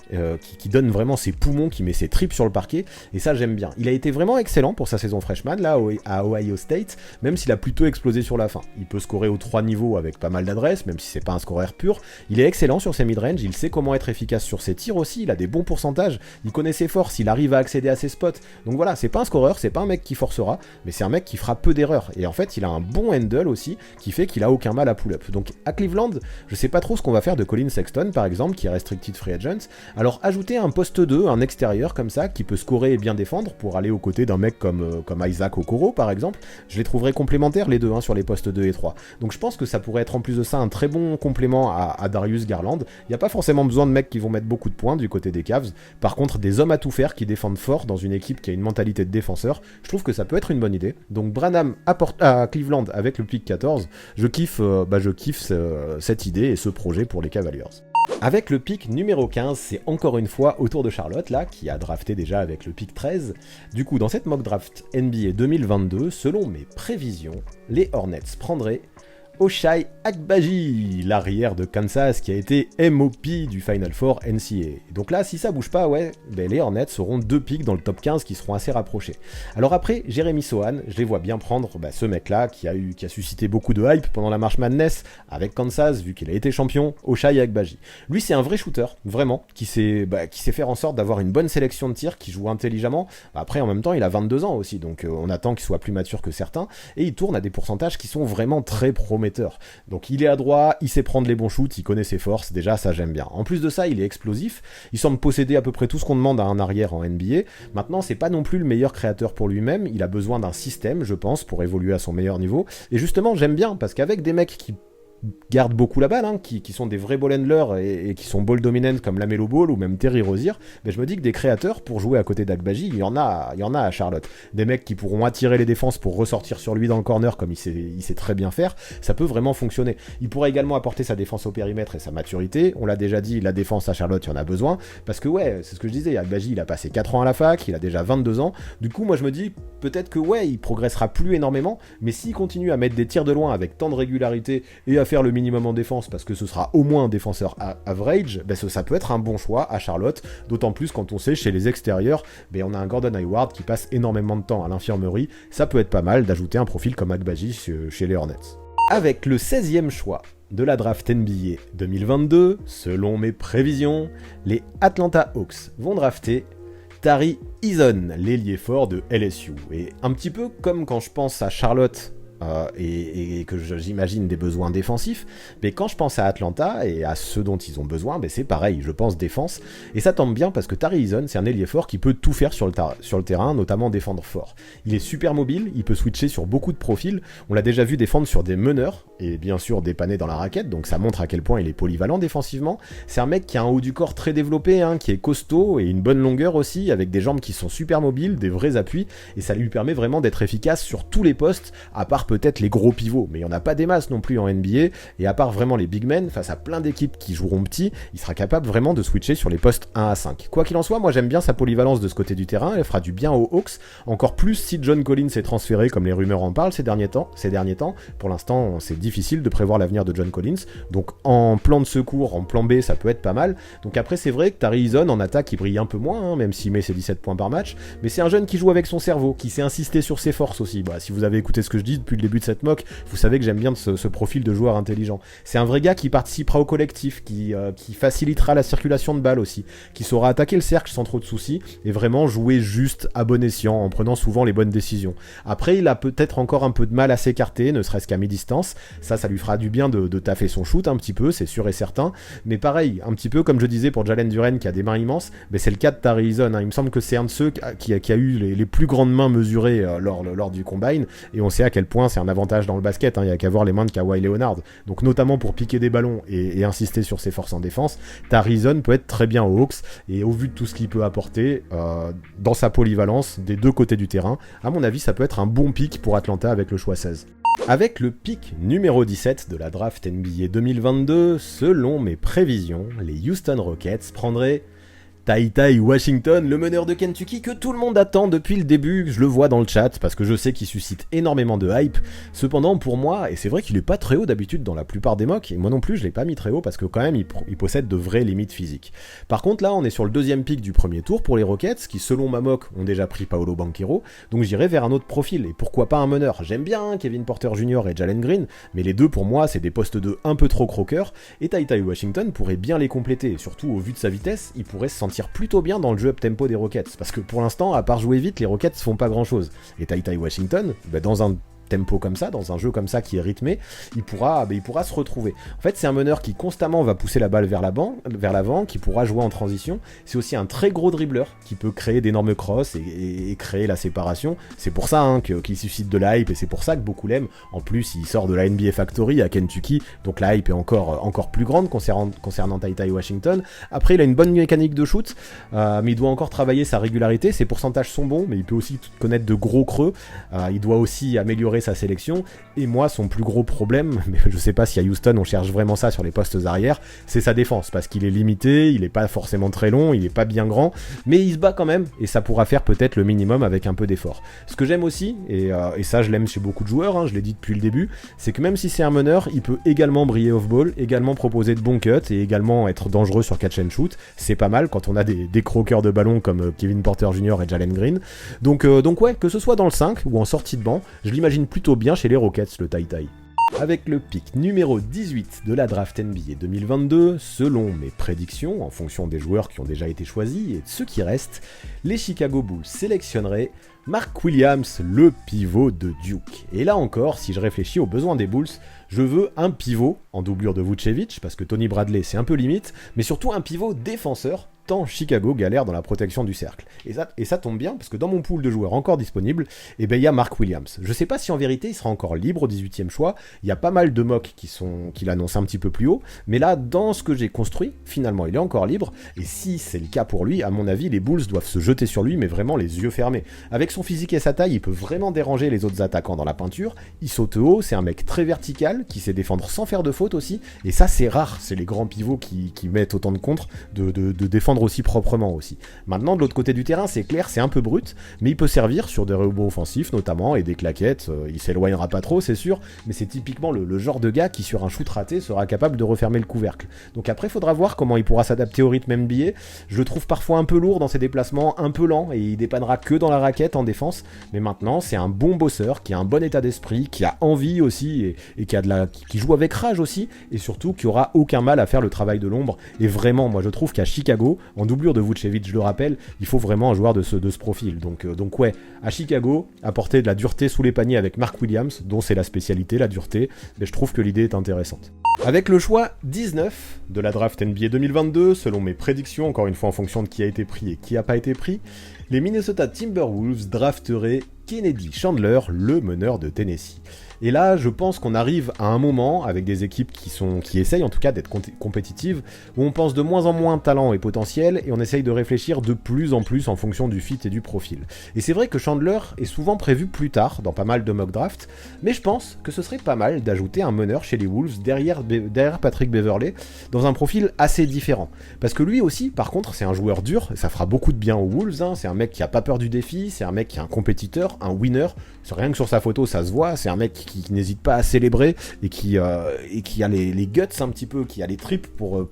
qui donne vraiment ses poumons, qui met ses tripes sur le parquet, et ça j'aime bien. Il a été vraiment excellent pour sa saison freshman là à Ohio State, même s'il a plutôt explosé sur la fin. Il peut scorer aux 3 niveaux avec pas mal d'adresse, même si c'est pas un scoreur pur. Il est excellent sur ses mid-range, il sait comment être efficace sur ses tirs aussi, il a des bons pourcentages, il connaît ses forces, il arrive à accéder à ses spots. Donc voilà, c'est pas un scoreur, c'est pas un mec qui forcera, mais c'est un mec qui fera peu d'erreurs. Et en fait, il a un bon handle aussi, qui fait qu'il a aucun mal à pull-up. Donc à Cleveland, je sais pas trop ce qu'on va faire de Colin Sexton par exemple, qui est restricted free agent. Alors ajouter un poste 2, un extérieur comme ça, qui peut scorer et bien défendre, pour aller aux côtés d'un mec comme Isaac Okoro par exemple, je les trouverais complémentaires les deux sur les postes 2 et 3. Donc je pense que ça pourrait être en plus de ça un très bon complément à Darius Garland. Il n'y a pas forcément besoin de mecs qui vont mettre beaucoup de points du côté des Cavs. Par contre, des hommes à tout faire qui défendent fort dans une équipe qui a une mentalité de défenseur, je trouve que ça peut être une bonne idée. Donc Branham à Cleveland avec le pick 14, je kiffe cette idée et ce projet pour les Cavaliers. Avec le pick numéro 15, c'est encore une fois autour de Charlotte, là, qui a drafté déjà avec le pick 13. Du coup, dans cette mock draft NBA 2022, selon mes prévisions, les Hornets prendraient Ochai Agbaji, l'arrière de Kansas qui a été MOP du Final Four NCAA. Donc là, si ça bouge pas, les Hornets auront 2 picks dans le top 15 qui seront assez rapprochés. Alors après, Jeremy Sohan, je les vois bien prendre ce mec-là qui a suscité beaucoup de hype pendant la March Madness avec Kansas, vu qu'il a été champion, Ochai Agbaji. Lui, c'est un vrai shooter, vraiment, qui sait faire en sorte d'avoir une bonne sélection de tirs, qui joue intelligemment. Après, en même temps, il a 22 ans aussi, donc on attend qu'il soit plus mature que certains, et il tourne à des pourcentages qui sont vraiment très prometteurs. prometteur. Donc il est adroit, il sait prendre les bons shoots, il connaît ses forces, déjà ça j'aime bien. En plus de ça, il est explosif, il semble posséder à peu près tout ce qu'on demande à un arrière en NBA. Maintenant, c'est pas non plus le meilleur créateur pour lui-même, il a besoin d'un système, je pense, pour évoluer à son meilleur niveau. Et justement, j'aime bien, parce qu'avec des mecs qui gardent beaucoup la balle, qui sont des vrais ball handlers et qui sont ball dominant comme Lamelo Ball ou même Terry Rozier, ben je me dis que des créateurs pour jouer à côté d'Agbaji, il y en a à Charlotte. Des mecs qui pourront attirer les défenses pour ressortir sur lui dans le corner comme il sait très bien faire, ça peut vraiment fonctionner. Il pourrait également apporter sa défense au périmètre et sa maturité. On l'a déjà dit, la défense à Charlotte, il y en a besoin, parce que ouais, c'est ce que je disais, Agbaji il a passé 4 ans à la fac, il a déjà 22 ans, du coup moi je me dis peut-être que ouais, il progressera plus énormément, mais s'il continue à mettre des tirs de loin avec tant de régularité et à faire le minimum en défense, parce que ce sera au moins un défenseur average, ben ça peut être un bon choix à Charlotte, d'autant plus quand on sait chez les extérieurs, ben on a un Gordon Hayward qui passe énormément de temps à l'infirmerie, ça peut être pas mal d'ajouter un profil comme Agbaji chez les Hornets. Avec le 16e choix de la draft NBA 2022, selon mes prévisions, les Atlanta Hawks vont drafter Tari Eason, l'ailier fort de LSU. Et un petit peu comme quand je pense à Charlotte et que j'imagine des besoins défensifs, mais quand je pense à Atlanta et à ce dont ils ont besoin, c'est pareil, je pense défense, et ça tombe bien parce que Tari Eason, c'est un ailier fort qui peut tout faire sur le terrain, notamment défendre fort. Il est super mobile, il peut switcher sur beaucoup de profils, on l'a déjà vu défendre sur des meneurs, et bien sûr dépanner dans la raquette, donc ça montre à quel point il est polyvalent défensivement. C'est un mec qui a un haut du corps très développé, qui est costaud, et une bonne longueur aussi, avec des jambes qui sont super mobiles, des vrais appuis, et ça lui permet vraiment d'être efficace sur tous les postes, à part peut-être les gros pivots, mais il n'y en a pas des masses non plus en NBA, et à part vraiment les big men, face à plein d'équipes qui joueront petit, il sera capable vraiment de switcher sur les postes 1 à 5. Quoi qu'il en soit, moi j'aime bien sa polyvalence de ce côté du terrain, elle fera du bien aux Hawks, encore plus si John Collins est transféré comme les rumeurs en parlent ces derniers temps. Pour l'instant, c'est difficile de prévoir l'avenir de John Collins, donc en plan de secours, en plan B, ça peut être pas mal. Donc après, c'est vrai que Tari Eason en attaque, il brille un peu moins, même s'il met ses 17 points par match, mais c'est un jeune qui joue avec son cerveau, qui sait insister sur ses forces aussi. Si vous avez écouté ce que je dis depuis le début de cette mock, vous savez que j'aime bien ce profil de joueur intelligent. C'est un vrai gars qui participera au collectif, qui facilitera la circulation de balles aussi, qui saura attaquer le cercle sans trop de soucis, et vraiment jouer juste à bon escient, en prenant souvent les bonnes décisions. Après, il a peut-être encore un peu de mal à s'écarter, ne serait-ce qu'à mi-distance, ça lui fera du bien de taffer son shoot un petit peu, c'est sûr et certain, mais pareil, un petit peu comme je disais pour Jalen Duren qui a des mains immenses, mais c'est le cas de Tari Eason, il me semble que c'est un de ceux qui a eu les plus grandes mains mesurées lors du combine, et on sait à quel point c'est un avantage dans le basket, il n'y a qu'à voir les mains de Kawhi Leonard, donc notamment pour piquer des ballons et insister sur ses forces en défense, Tari Eason peut être très bien aux Hawks, et au vu de tout ce qu'il peut apporter dans sa polyvalence des deux côtés du terrain, à mon avis ça peut être un bon pick pour Atlanta avec le choix 16. Avec le pick numéro 17 de la draft NBA 2022, selon mes prévisions, les Houston Rockets prendraient Ty Washington, le meneur de Kentucky que tout le monde attend depuis le début, je le vois dans le chat parce que je sais qu'il suscite énormément de hype. Cependant pour moi, et c'est vrai qu'il est pas très haut d'habitude dans la plupart des mocks, et moi non plus je l'ai pas mis très haut parce que quand même il possède de vraies limites physiques. Par contre là on est sur le deuxième pick du premier tour pour les Rockets qui selon ma mock ont déjà pris Paolo Banchero, donc j'irai vers un autre profil et pourquoi pas un meneur. J'aime bien Kevin Porter Jr. et Jalen Green, mais les deux pour moi c'est des postes 2 un peu trop croqueurs et Ty Washington pourrait bien les compléter et surtout au vu de sa vitesse il pourrait se sentir plutôt bien dans le jeu up-tempo des Rockets, parce que pour l'instant, à part jouer vite, les Rockets font pas grand-chose. Et Ty Washington, dans un tempo comme ça, dans un jeu comme ça qui est rythmé, il pourra se retrouver. En fait, c'est un meneur qui constamment va pousser la balle vers l'avant, qui pourra jouer en transition. C'est aussi un très gros dribbleur qui peut créer d'énormes crosses et créer la séparation. C'est pour ça qu'il suscite de la hype et c'est pour ça que beaucoup l'aiment. En plus, il sort de la NBA Factory à Kentucky, donc la hype est encore plus grande concernant Ty Washington. Après, il a une bonne mécanique de shoot, mais il doit encore travailler sa régularité. Ses pourcentages sont bons, mais il peut aussi connaître de gros creux. Il doit aussi améliorer sa sélection, et moi son plus gros problème, mais je sais pas si à Houston on cherche vraiment ça sur les postes arrière, c'est sa défense, parce qu'il est limité, il est pas forcément très long, il est pas bien grand, mais il se bat quand même, et ça pourra faire peut-être le minimum avec un peu d'effort. Ce que j'aime aussi, et ça je l'aime chez beaucoup de joueurs, je l'ai dit depuis le début, c'est que même si c'est un meneur, il peut également briller off-ball, également proposer de bons cuts, et également être dangereux sur catch and shoot, c'est pas mal quand on a des croqueurs de ballon comme Kevin Porter Jr. et Jalen Green, donc ouais, que ce soit dans le 5 ou en sortie de banc, je l'imagine plutôt bien chez les Rockets, le Ty. Avec le pick numéro 18 de la draft NBA 2022, selon mes prédictions, en fonction des joueurs qui ont déjà été choisis et de ceux qui restent, les Chicago Bulls sélectionneraient Mark Williams, le pivot de Duke. Et là encore, si je réfléchis aux besoins des Bulls, je veux un pivot en doublure de Vucevic, parce que Tony Bradley c'est un peu limite, mais surtout un pivot défenseur, tant Chicago galère dans la protection du cercle. Et ça tombe bien, parce que dans mon pool de joueurs encore disponibles, il y a Mark Williams. Je sais pas si en vérité il sera encore libre au 18e choix, il y a pas mal de mocks qui l'annoncent un petit peu plus haut, mais là, dans ce que j'ai construit, finalement il est encore libre, et si c'est le cas pour lui, à mon avis, les Bulls doivent se jeter sur lui, mais vraiment les yeux fermés. Avec son physique et sa taille, il peut vraiment déranger les autres attaquants dans la peinture, il saute haut, c'est un mec très vertical, qui sait défendre sans faire de faute aussi, et ça c'est rare, c'est les grands pivots qui mettent autant de contre, de défendre aussi proprement aussi. Maintenant de l'autre côté du terrain c'est clair, c'est un peu brut, mais il peut servir sur des rebonds offensifs notamment, et des claquettes, il s'éloignera pas trop c'est sûr, mais c'est typiquement le genre de gars qui sur un shoot raté sera capable de refermer le couvercle. Donc après il faudra voir comment il pourra s'adapter au rythme NBA, je le trouve parfois un peu lourd dans ses déplacements, un peu lent, et il dépannera que dans la raquette en défense, mais maintenant c'est un bon bosseur, qui a un bon état d'esprit, qui a envie aussi, et qui joue avec rage aussi, et surtout qui aura aucun mal à faire le travail de l'ombre. Et vraiment, moi je trouve qu'à Chicago, en doublure de Vucevic, je le rappelle, il faut vraiment un joueur de ce profil. Donc ouais, à Chicago, apporter de la dureté sous les paniers avec Mark Williams, dont c'est la spécialité, la dureté, mais je trouve que l'idée est intéressante. Avec le choix 19 de la draft NBA 2022, selon mes prédictions, encore une fois en fonction de qui a été pris et qui n'a pas été pris, les Minnesota Timberwolves drafteraient Kennedy Chandler, le meneur de Tennessee. Et là, je pense qu'on arrive à un moment, avec des équipes qui essayent en tout cas d'être compétitives, où on pense de moins en moins talent et potentiel, et on essaye de réfléchir de plus en plus en fonction du fit et du profil. Et c'est vrai que Chandler est souvent prévu plus tard, dans pas mal de mock drafts, mais je pense que ce serait pas mal d'ajouter un meneur chez les Wolves derrière Patrick Beverley, dans un profil assez différent. Parce que lui aussi, par contre, c'est un joueur dur, et ça fera beaucoup de bien aux Wolves, hein. C'est un mec qui a pas peur du défi, c'est un mec qui est un compétiteur, un winner, c'est rien que sur sa photo ça se voit, c'est un mec qui n'hésite pas à célébrer et qui a les guts un petit peu, qui a les tripes pour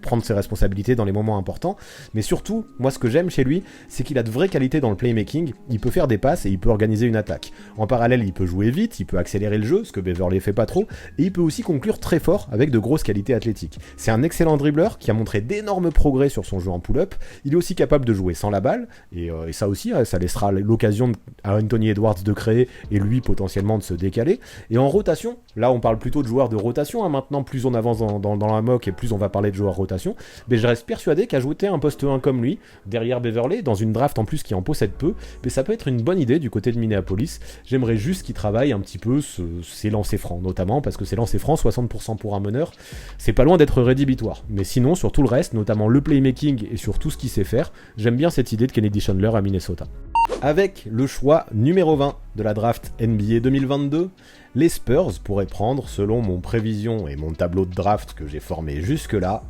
prendre ses responsabilités dans les moments importants. Mais surtout, moi ce que j'aime chez lui, c'est qu'il a de vraies qualités dans le playmaking, il peut faire des passes et il peut organiser une attaque. En parallèle, il peut jouer vite, il peut accélérer le jeu, ce que Beverley fait pas trop, et il peut aussi conclure très fort avec de grosses qualités athlétiques. C'est un excellent dribbleur qui a montré d'énormes progrès sur son jeu en pull-up, il est aussi capable de jouer sans la balle, et ça aussi, ça laissera l'occasion à Anthony Edwards de créer et lui potentiellement de se décaler. Et en rotation, là on parle plutôt de joueurs de rotation, hein, maintenant plus on avance dans la mock et plus on va parler de joueurs rotation, mais je reste persuadé qu'ajouter un poste 1 comme lui, derrière Beverley, dans une draft en plus qui en possède peu, mais ça peut être une bonne idée du côté de Minneapolis. J'aimerais juste qu'il travaille un petit peu ses lancers francs, notamment parce que ses lancers francs, 60% pour un meneur, c'est pas loin d'être rédhibitoire. Mais sinon, sur tout le reste, notamment le playmaking et sur tout ce qu'il sait faire, j'aime bien cette idée de Kennedy Chandler à Minnesota. Avec le choix numéro 20 de la draft NBA 2022, les Spurs pourraient prendre, selon mon prévision et mon tableau de draft que j'ai formé jusque-là,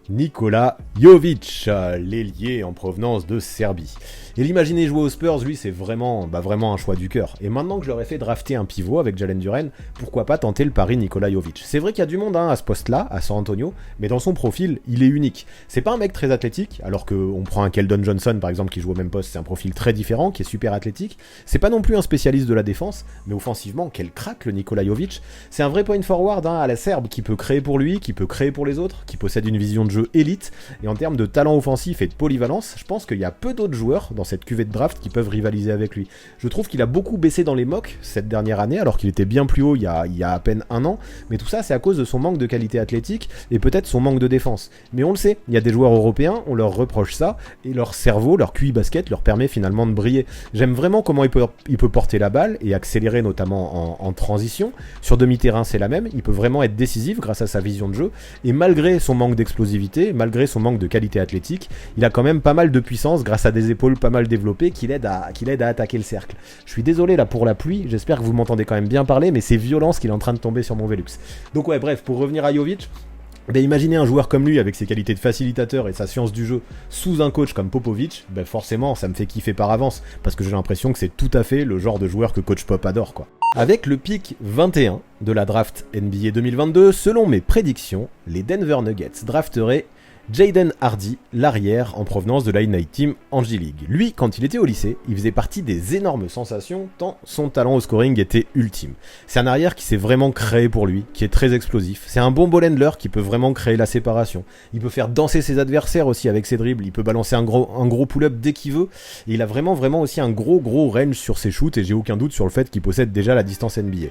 Nikola Jovic, l'ailier en provenance de Serbie. Et l'imaginer jouer aux Spurs, lui, c'est vraiment un choix du cœur. Et maintenant que je leur ai fait drafter un pivot avec Jalen Duren, pourquoi pas tenter le pari Nikola Jovic. C'est vrai qu'il y a du monde à ce poste-là, à San Antonio, mais dans son profil, il est unique. C'est pas un mec très athlétique, alors qu'on prend un Keldon Johnson, par exemple, qui joue au même poste, c'est un profil très différent, qui est super athlétique. C'est pas non plus un spécialiste de la défense, mais offensivement, quel crack le Nikola Jovic. C'est un vrai point forward à la Serbe, qui peut créer pour lui, qui peut créer pour les autres, qui possède une vision de jeu élite, et en termes de talent offensif et de polyvalence, je pense qu'il y a peu d'autres joueurs dans cette cuvée de draft qui peuvent rivaliser avec lui. Je trouve qu'il a beaucoup baissé dans les mocks cette dernière année, alors qu'il était bien plus haut il y a à peine un an, mais tout ça c'est à cause de son manque de qualité athlétique et peut-être son manque de défense. Mais on le sait, il y a des joueurs européens, on leur reproche ça, et leur cerveau, leur QI basket leur permet finalement de briller. J'aime vraiment comment il peut porter la balle et accélérer notamment en transition. Sur demi-terrain c'est la même, il peut vraiment être décisif grâce à sa vision de jeu, et malgré son manque d'explosivité, malgré son manque de qualité athlétique, il a quand même pas mal de puissance grâce à des épaules pas mal développées qui l'aident à attaquer le cercle. Je suis désolé là pour la pluie, j'espère que vous m'entendez quand même bien parler, mais c'est violent ce qu'il est en train de tomber sur mon Velux. Donc ouais, bref, pour revenir à Jovic, imaginez un joueur comme lui avec ses qualités de facilitateur et sa science du jeu sous un coach comme Popovic, forcément ça me fait kiffer par avance, parce que j'ai l'impression que c'est tout à fait le genre de joueur que coach Pop adore quoi. Avec le pick 21 de la draft NBA 2022, selon mes prédictions, les Denver Nuggets drafteraient Jaden Hardy, l'arrière en provenance de la Ignite Team en G-League. Lui, quand il était au lycée, il faisait partie des énormes sensations tant son talent au scoring était ultime. C'est un arrière qui s'est vraiment créé pour lui, qui est très explosif. C'est un bon ball handler qui peut vraiment créer la séparation. Il peut faire danser ses adversaires aussi avec ses dribbles. Il peut balancer un gros pull-up dès qu'il veut. Et il a vraiment aussi un gros range sur ses shoots et j'ai aucun doute sur le fait qu'il possède déjà la distance NBA.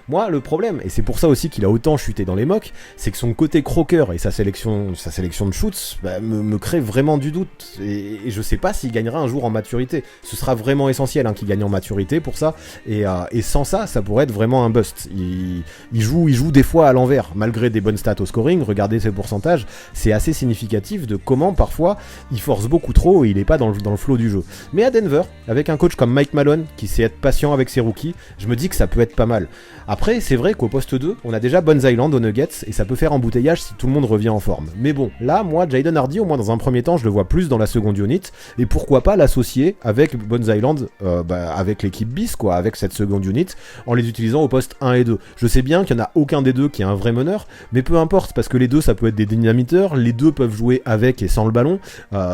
Moi, le problème, et c'est pour ça aussi qu'il a autant chuté dans les mocks, c'est que son côté croqueur et sa sélection de shoots me crée vraiment du doute et je sais pas s'il gagnera un jour en maturité. Ce sera vraiment essentiel qu'il gagne en maturité pour ça et sans ça pourrait être vraiment un bust. Il joue des fois à l'envers malgré des bonnes stats au scoring. Regardez ses pourcentages, c'est assez significatif de comment parfois il force beaucoup trop et il est pas dans le flow du jeu. Mais à Denver, avec un coach comme Mike Malone qui sait être patient avec ses rookies, je me dis que ça peut être pas mal. Après, c'est vrai qu'au poste 2, on a déjà Bones Island aux Nuggets et ça peut faire embouteillage si tout le monde revient en forme. Mais bon, là, moi, Jaden Hardy, au moins dans un premier temps, je le vois plus dans la seconde unit et pourquoi pas l'associer avec Bones Island, avec l'équipe bis, quoi, avec cette seconde unit, en les utilisant au poste 1 et 2. Je sais bien qu'il n'y en a aucun des deux qui est un vrai meneur, mais peu importe, parce que les deux, ça peut être des dynamiteurs, les deux peuvent jouer avec et sans le ballon,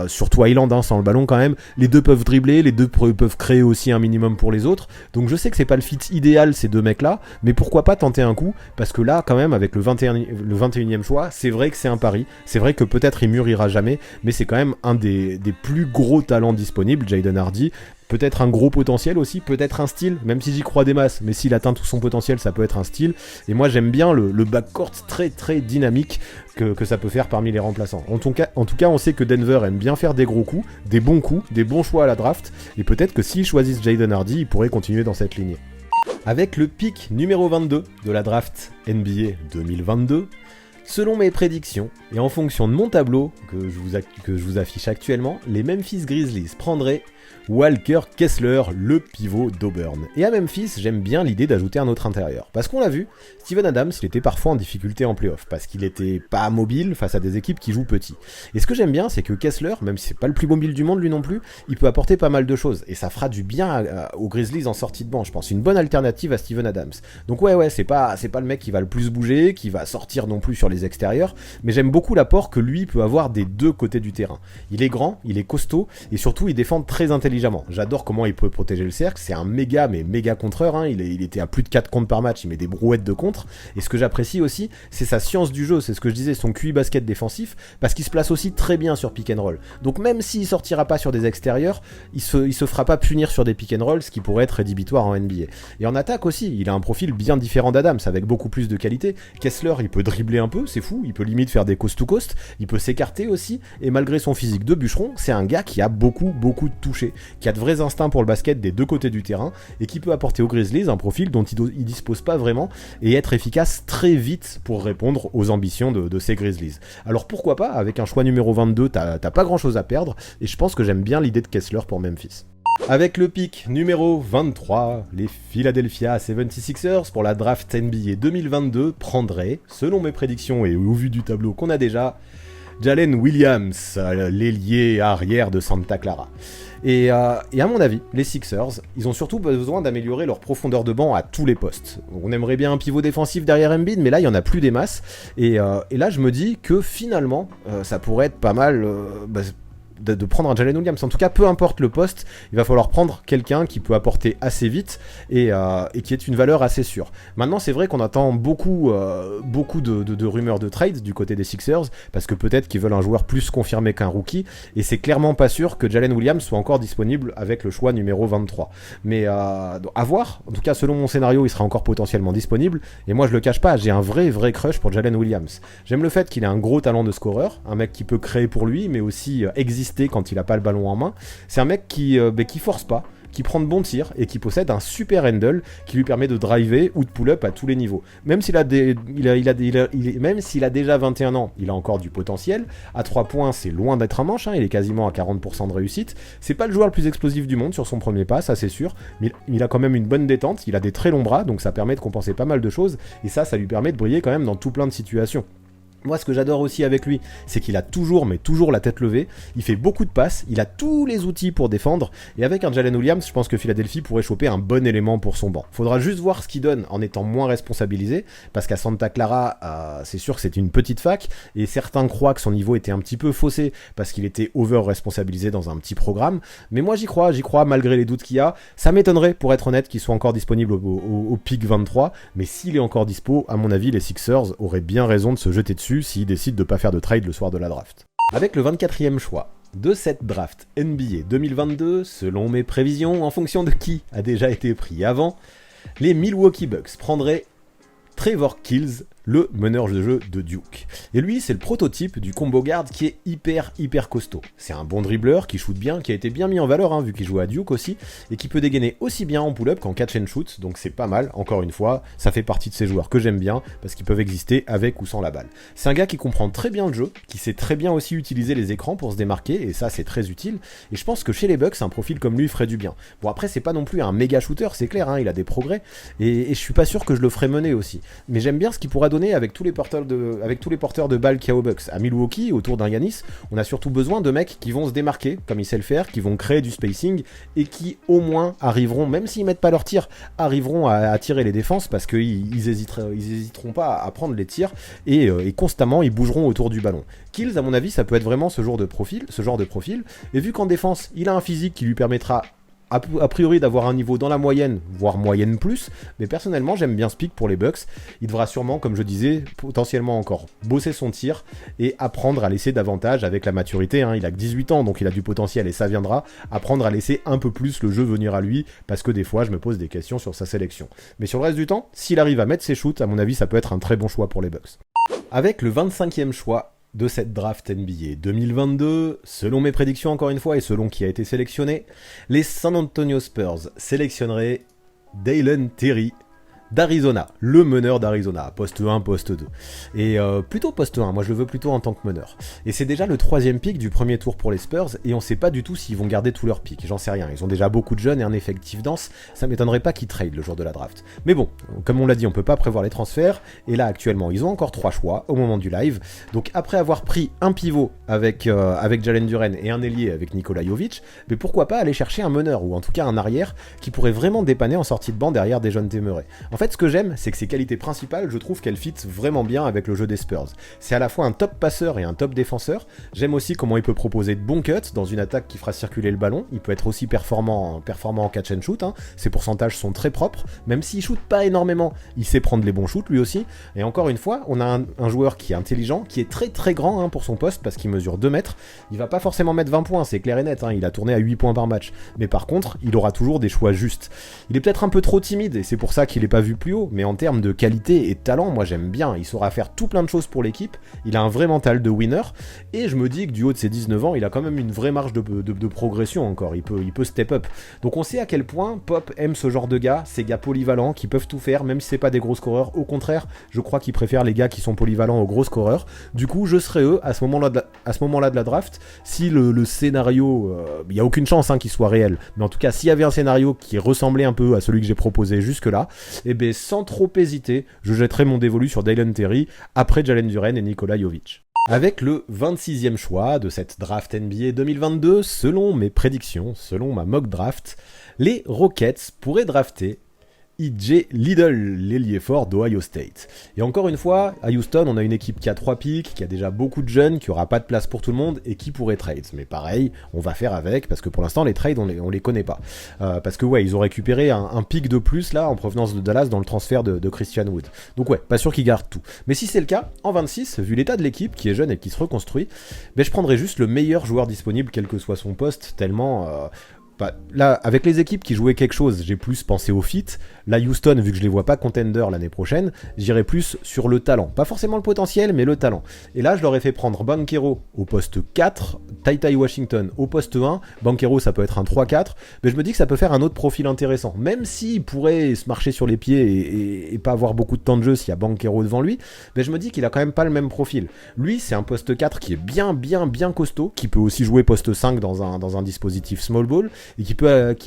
surtout Island, sans le ballon quand même, les deux peuvent dribbler, les deux peuvent créer aussi un minimum pour les autres, donc je sais que c'est pas le fit idéal ces deux mecs-là, mais pourquoi pas tenter un coup, parce que là, quand même, avec le 21e choix, c'est vrai que c'est un pari, c'est vrai que peut-être il mûrira jamais, mais c'est quand même un des plus gros talents disponibles, Jaden Hardy. Peut-être un gros potentiel aussi, peut-être un style, même si j'y crois des masses, mais s'il atteint tout son potentiel, ça peut être un style. Et moi j'aime bien le backcourt très dynamique que ça peut faire parmi les remplaçants. En tout cas, on sait que Denver aime bien faire des gros coups, des bons choix à la draft, et peut-être que s'ils choisissent Jaden Hardy, ils pourraient continuer dans cette lignée. Avec le pick numéro 22 de la draft NBA 2022, selon mes prédictions, et en fonction de mon tableau que je vous affiche actuellement, les Memphis Grizzlies prendraient Walker Kessler, le pivot d'Auburn. Et à Memphis, j'aime bien l'idée d'ajouter un autre intérieur. Parce qu'on l'a vu, Steven Adams, il était parfois en difficulté en playoff, parce qu'il était pas mobile face à des équipes qui jouent petit. Et ce que j'aime bien, c'est que Kessler, même si c'est pas le plus mobile du monde lui non plus, il peut apporter pas mal de choses. Et ça fera du bien aux Grizzlies en sortie de banc, je pense. Une bonne alternative à Steven Adams. Donc ouais, c'est pas le mec qui va le plus bouger, qui va sortir non plus sur les extérieurs, mais j'aime beaucoup l'apport que lui peut avoir des deux côtés du terrain. Il est grand, il est costaud, et surtout il défend très intelligemment. J'adore comment il peut protéger le cercle, c'est un méga contreur, il était à plus de 4 comptes par match, il met des brouettes de contre, et ce que j'apprécie aussi, c'est sa science du jeu, c'est ce que je disais, son QI basket défensif, parce qu'il se place aussi très bien sur pick and roll. Donc même s'il sortira pas sur des extérieurs, il se fera pas punir sur des pick and roll, ce qui pourrait être rédhibitoire en NBA. Et en attaque aussi, il a un profil bien différent d'Adams, avec beaucoup plus de qualité. Kessler, il peut dribbler un peu, c'est fou, il peut limite faire des coast to coast, il peut s'écarter aussi, et malgré son physique de bûcheron, c'est un gars qui a beaucoup de toucher, qui a de vrais instincts pour le basket des deux côtés du terrain et qui peut apporter aux Grizzlies un profil dont il dispose pas vraiment et être efficace très vite pour répondre aux ambitions de ces Grizzlies. Alors pourquoi pas, avec un choix numéro 22, t'as pas grand chose à perdre et je pense que j'aime bien l'idée de Kessler pour Memphis. Avec le pick numéro 23, les Philadelphia 76ers pour la draft NBA 2022 prendraient, selon mes prédictions et au vu du tableau qu'on a déjà, Jalen Williams, l'ailier arrière de Santa Clara. Et à mon avis, les Sixers, ils ont surtout besoin d'améliorer leur profondeur de banc à tous les postes. On aimerait bien un pivot défensif derrière Embiid, mais là, il n'y en a plus des masses. Et là, je me dis que finalement, ça pourrait être pas mal de prendre un Jalen Williams. En tout cas, peu importe le poste, il va falloir prendre quelqu'un qui peut apporter assez vite et qui est une valeur assez sûre. Maintenant, c'est vrai qu'on attend beaucoup de rumeurs de trade du côté des Sixers, parce que peut-être qu'ils veulent un joueur plus confirmé qu'un rookie, et c'est clairement pas sûr que Jalen Williams soit encore disponible avec le choix numéro 23. Mais à voir. En tout cas, selon mon scénario, il sera encore potentiellement disponible, et moi je le cache pas, j'ai un vrai crush pour Jalen Williams. J'aime le fait qu'il ait un gros talent de scoreur, un mec qui peut créer pour lui, mais aussi exister quand il a pas le ballon en main. C'est un mec qui force pas, qui prend de bons tirs et qui possède un super handle qui lui permet de driver ou de pull-up à tous les niveaux. Même s'il a déjà 21 ans, il a encore du potentiel. À 3 points, c'est loin d'être un manche, il est quasiment à 40% de réussite. C'est pas le joueur le plus explosif du monde sur son premier pas, ça c'est sûr, mais il a quand même une bonne détente, il a des très longs bras, donc ça permet de compenser pas mal de choses, et ça lui permet de briller quand même dans tout plein de situations. Moi, ce que j'adore aussi avec lui, c'est qu'il a toujours, mais toujours la tête levée. Il fait beaucoup de passes, il a tous les outils pour défendre. Et avec un Jalen Williams, je pense que Philadelphie pourrait choper un bon élément pour son banc. Faudra juste voir ce qu'il donne en étant moins responsabilisé, parce qu'à Santa Clara, c'est sûr que c'est une petite fac, et certains croient que son niveau était un petit peu faussé, parce qu'il était over-responsabilisé dans un petit programme. Mais moi, j'y crois, malgré les doutes qu'il y a. Ça m'étonnerait, pour être honnête, qu'il soit encore disponible au pick 23, mais s'il est encore dispo, à mon avis, les Sixers auraient bien raison de se jeter dessus s'il décide de pas faire de trade le soir de la draft. Avec le 24e choix de cette draft NBA 2022, selon mes prévisions, en fonction de qui a déjà été pris avant, les Milwaukee Bucks prendraient Trevor Keels, le meneur de jeu de Duke. Et lui, c'est le prototype du combo guard qui est hyper costaud. C'est un bon dribbleur qui shoot bien, qui a été bien mis en valeur, vu qu'il joue à Duke aussi, et qui peut dégainer aussi bien en pull-up qu'en catch and shoot, donc c'est pas mal. Encore une fois, ça fait partie de ces joueurs que j'aime bien, parce qu'ils peuvent exister avec ou sans la balle. C'est un gars qui comprend très bien le jeu, qui sait très bien aussi utiliser les écrans pour se démarquer, et ça c'est très utile, et je pense que chez les Bucks, un profil comme lui ferait du bien. Bon après, c'est pas non plus un méga shooter, c'est clair, il a des progrès, et je suis pas sûr que je le ferais mener aussi. Mais j'aime bien ce qu'il pourra donner avec tous les porteurs de balles qu'il y a aux Bucks. À Milwaukee, autour d'un Giannis, on a surtout besoin de mecs qui vont se démarquer, comme il sait le faire, qui vont créer du spacing, et qui au moins arriveront, même s'ils mettent pas leur tir, arriveront à tirer les défenses, parce qu'ils hésiteront pas à prendre les tirs, et constamment ils bougeront autour du ballon. Kills, à mon avis, ça peut être vraiment ce genre de profil, et vu qu'en défense, il a un physique qui lui permettra a priori d'avoir un niveau dans la moyenne, voire moyenne plus, mais personnellement j'aime bien ce pick pour les Bucks. Il devra sûrement, comme je disais, potentiellement encore bosser son tir et apprendre à laisser davantage avec la maturité, il a que 18 ans donc il a du potentiel et ça viendra, apprendre à laisser un peu plus le jeu venir à lui, parce que des fois je me pose des questions sur sa sélection. Mais sur le reste du temps, s'il arrive à mettre ses shoots, à mon avis ça peut être un très bon choix pour les Bucks. Avec le 25e choix de cette draft NBA 2022, selon mes prédictions encore une fois et selon qui a été sélectionné, les San Antonio Spurs sélectionneraient Dalen Terry d'Arizona, le meneur d'Arizona, poste 1, poste 2. Et plutôt poste 1, moi je le veux plutôt en tant que meneur. Et c'est déjà le 3e pick du premier tour pour les Spurs, et on sait pas du tout s'ils vont garder tous leurs picks, j'en sais rien. Ils ont déjà beaucoup de jeunes et un effectif dense, ça m'étonnerait pas qu'ils trade le jour de la draft. Mais bon, comme on l'a dit, on peut pas prévoir les transferts, et là actuellement ils ont encore 3 choix au moment du live. Donc après avoir pris un pivot avec Jalen Duren et un ailier avec Nikola Jovic, mais pourquoi pas aller chercher un meneur, ou en tout cas un arrière, qui pourrait vraiment dépanner en sortie de banc derrière des jeunes Murray. En fait, ce que j'aime, c'est que ses qualités principales, je trouve qu'elles fit vraiment bien avec le jeu des Spurs. C'est à la fois un top passeur et un top défenseur. J'aime aussi comment il peut proposer de bons cuts dans une attaque qui fera circuler le ballon. Il peut être aussi performant en catch and shoot. Ses pourcentages sont très propres. Même s'il shoot pas énormément, il sait prendre les bons shoots lui aussi. Et encore une fois, on a un joueur qui est intelligent, qui est très très grand pour son poste, parce qu'il mesure 2 mètres. Il va pas forcément mettre 20 points, c'est clair et net. Il a tourné à 8 points par match. Mais par contre, il aura toujours des choix justes. Il est peut-être un peu trop timide, et c'est pour ça qu'il est pas vu plus haut. Mais en termes de qualité et de talent, moi j'aime bien. Il saura faire tout plein de choses pour l'équipe. Il a un vrai mental de winner. Et je me dis que du haut de ses 19 ans, il a quand même une vraie marge de progression encore. Il peut step up. Donc on sait à quel point Pop aime ce genre de gars, ces gars polyvalents qui peuvent tout faire, même si c'est pas des gros scoreurs. Au contraire, je crois qu'il préfère les gars qui sont polyvalents aux gros scoreurs. Du coup, je serais eux à ce moment-là de la draft. Si le scénario, il n'y a aucune chance qu'il soit réel. Mais en tout cas, s'il y avait un scénario qui ressemblait un peu à celui que j'ai proposé jusque-là, et bien sans trop hésiter, je jetterai mon dévolu sur Dalen Terry après Jalen Duren et Nikola Jovic. Avec le 26e choix de cette draft NBA 2022, selon mes prédictions, selon ma mock draft, les Rockets pourraient drafter E.J. Liddell, l'ailier fort d'Ohio State. Et encore une fois, à Houston, on a une équipe qui a 3 picks, qui a déjà beaucoup de jeunes, qui aura pas de place pour tout le monde et qui pourrait trade. Mais pareil, on va faire avec, parce que pour l'instant, les trades, on les connaît pas. Parce que ouais, ils ont récupéré un pick de plus, là, en provenance de Dallas, dans le transfert de Christian Wood. Donc ouais, pas sûr qu'ils gardent tout. Mais si c'est le cas, en 26, vu l'état de l'équipe, qui est jeune et qui se reconstruit, je prendrais juste le meilleur joueur disponible, quel que soit son poste, tellement... là, avec les équipes qui jouaient quelque chose, j'ai plus pensé au fit. Là, Houston, vu que je les vois pas contender l'année prochaine, j'irais plus sur le talent. Pas forcément le potentiel, mais le talent. Et là, je leur ai fait prendre Banchero au poste 4, Ty Washington au poste 1. Banchero, ça peut être un 3-4, mais je me dis que ça peut faire un autre profil intéressant. Même s'il pourrait se marcher sur les pieds et pas avoir beaucoup de temps de jeu s'il y a Banchero devant lui, mais je me dis qu'il a quand même pas le même profil. Lui, c'est un poste 4 qui est bien costaud, qui peut aussi jouer poste 5 dans un dispositif small ball, et qui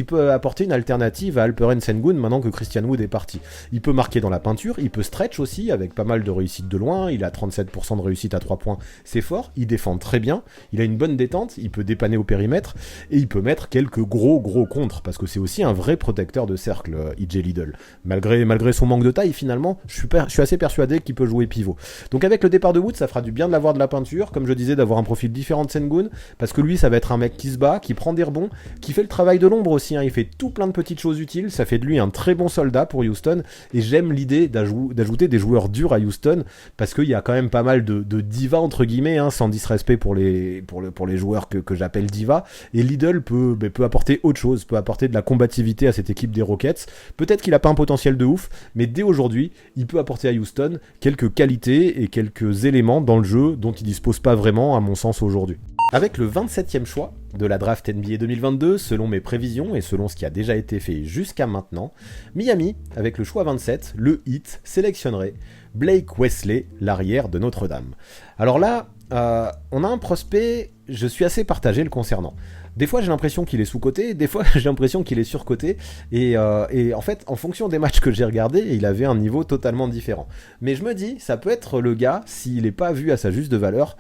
peut apporter une alternative à Alperen Sengun maintenant que Christian Wood est parti. Il peut marquer dans la peinture, il peut stretch aussi avec pas mal de réussite de loin, il a 37% de réussite à 3 points, c'est fort, il défend très bien, il a une bonne détente, il peut dépanner au périmètre et il peut mettre quelques gros contres parce que c'est aussi un vrai protecteur de cercle, EJ Liddell. Malgré son manque de taille, finalement, je suis assez persuadé qu'il peut jouer pivot. Donc avec le départ de Wood, ça fera du bien de l'avoir de la peinture, comme je disais, d'avoir un profil différent de Sengun, parce que lui, ça va être un mec qui se bat, qui prend des rebonds, qui fait le travail de l'ombre aussi, hein. Il fait tout plein de petites choses utiles, ça fait de lui un très bon soldat pour Houston, et j'aime l'idée d'ajouter des joueurs durs à Houston, parce qu'il y a quand même pas mal de divas, entre guillemets, hein, sans disrespect pour les joueurs que j'appelle divas, et Liddell peut apporter autre chose, peut apporter de la combativité à cette équipe des Rockets. Peut-être qu'il a pas un potentiel de ouf, mais dès aujourd'hui, il peut apporter à Houston quelques qualités et quelques éléments dans le jeu dont il dispose pas vraiment, à mon sens, aujourd'hui. Avec le 27e choix de la draft NBA 2022, selon mes prévisions et selon ce qui a déjà été fait jusqu'à maintenant, Miami, avec le choix 27, le Heat, sélectionnerait Blake Wesley, l'arrière de Notre-Dame. Alors là, on a un prospect, je suis assez partagé le concernant. Des fois j'ai l'impression qu'il est sous-coté, des fois j'ai l'impression qu'il est surcoté, et en fait en fonction des matchs que j'ai regardés, il avait un niveau totalement différent. Mais je me dis, ça peut être le gars, s'il n'est pas vu à sa juste valeur,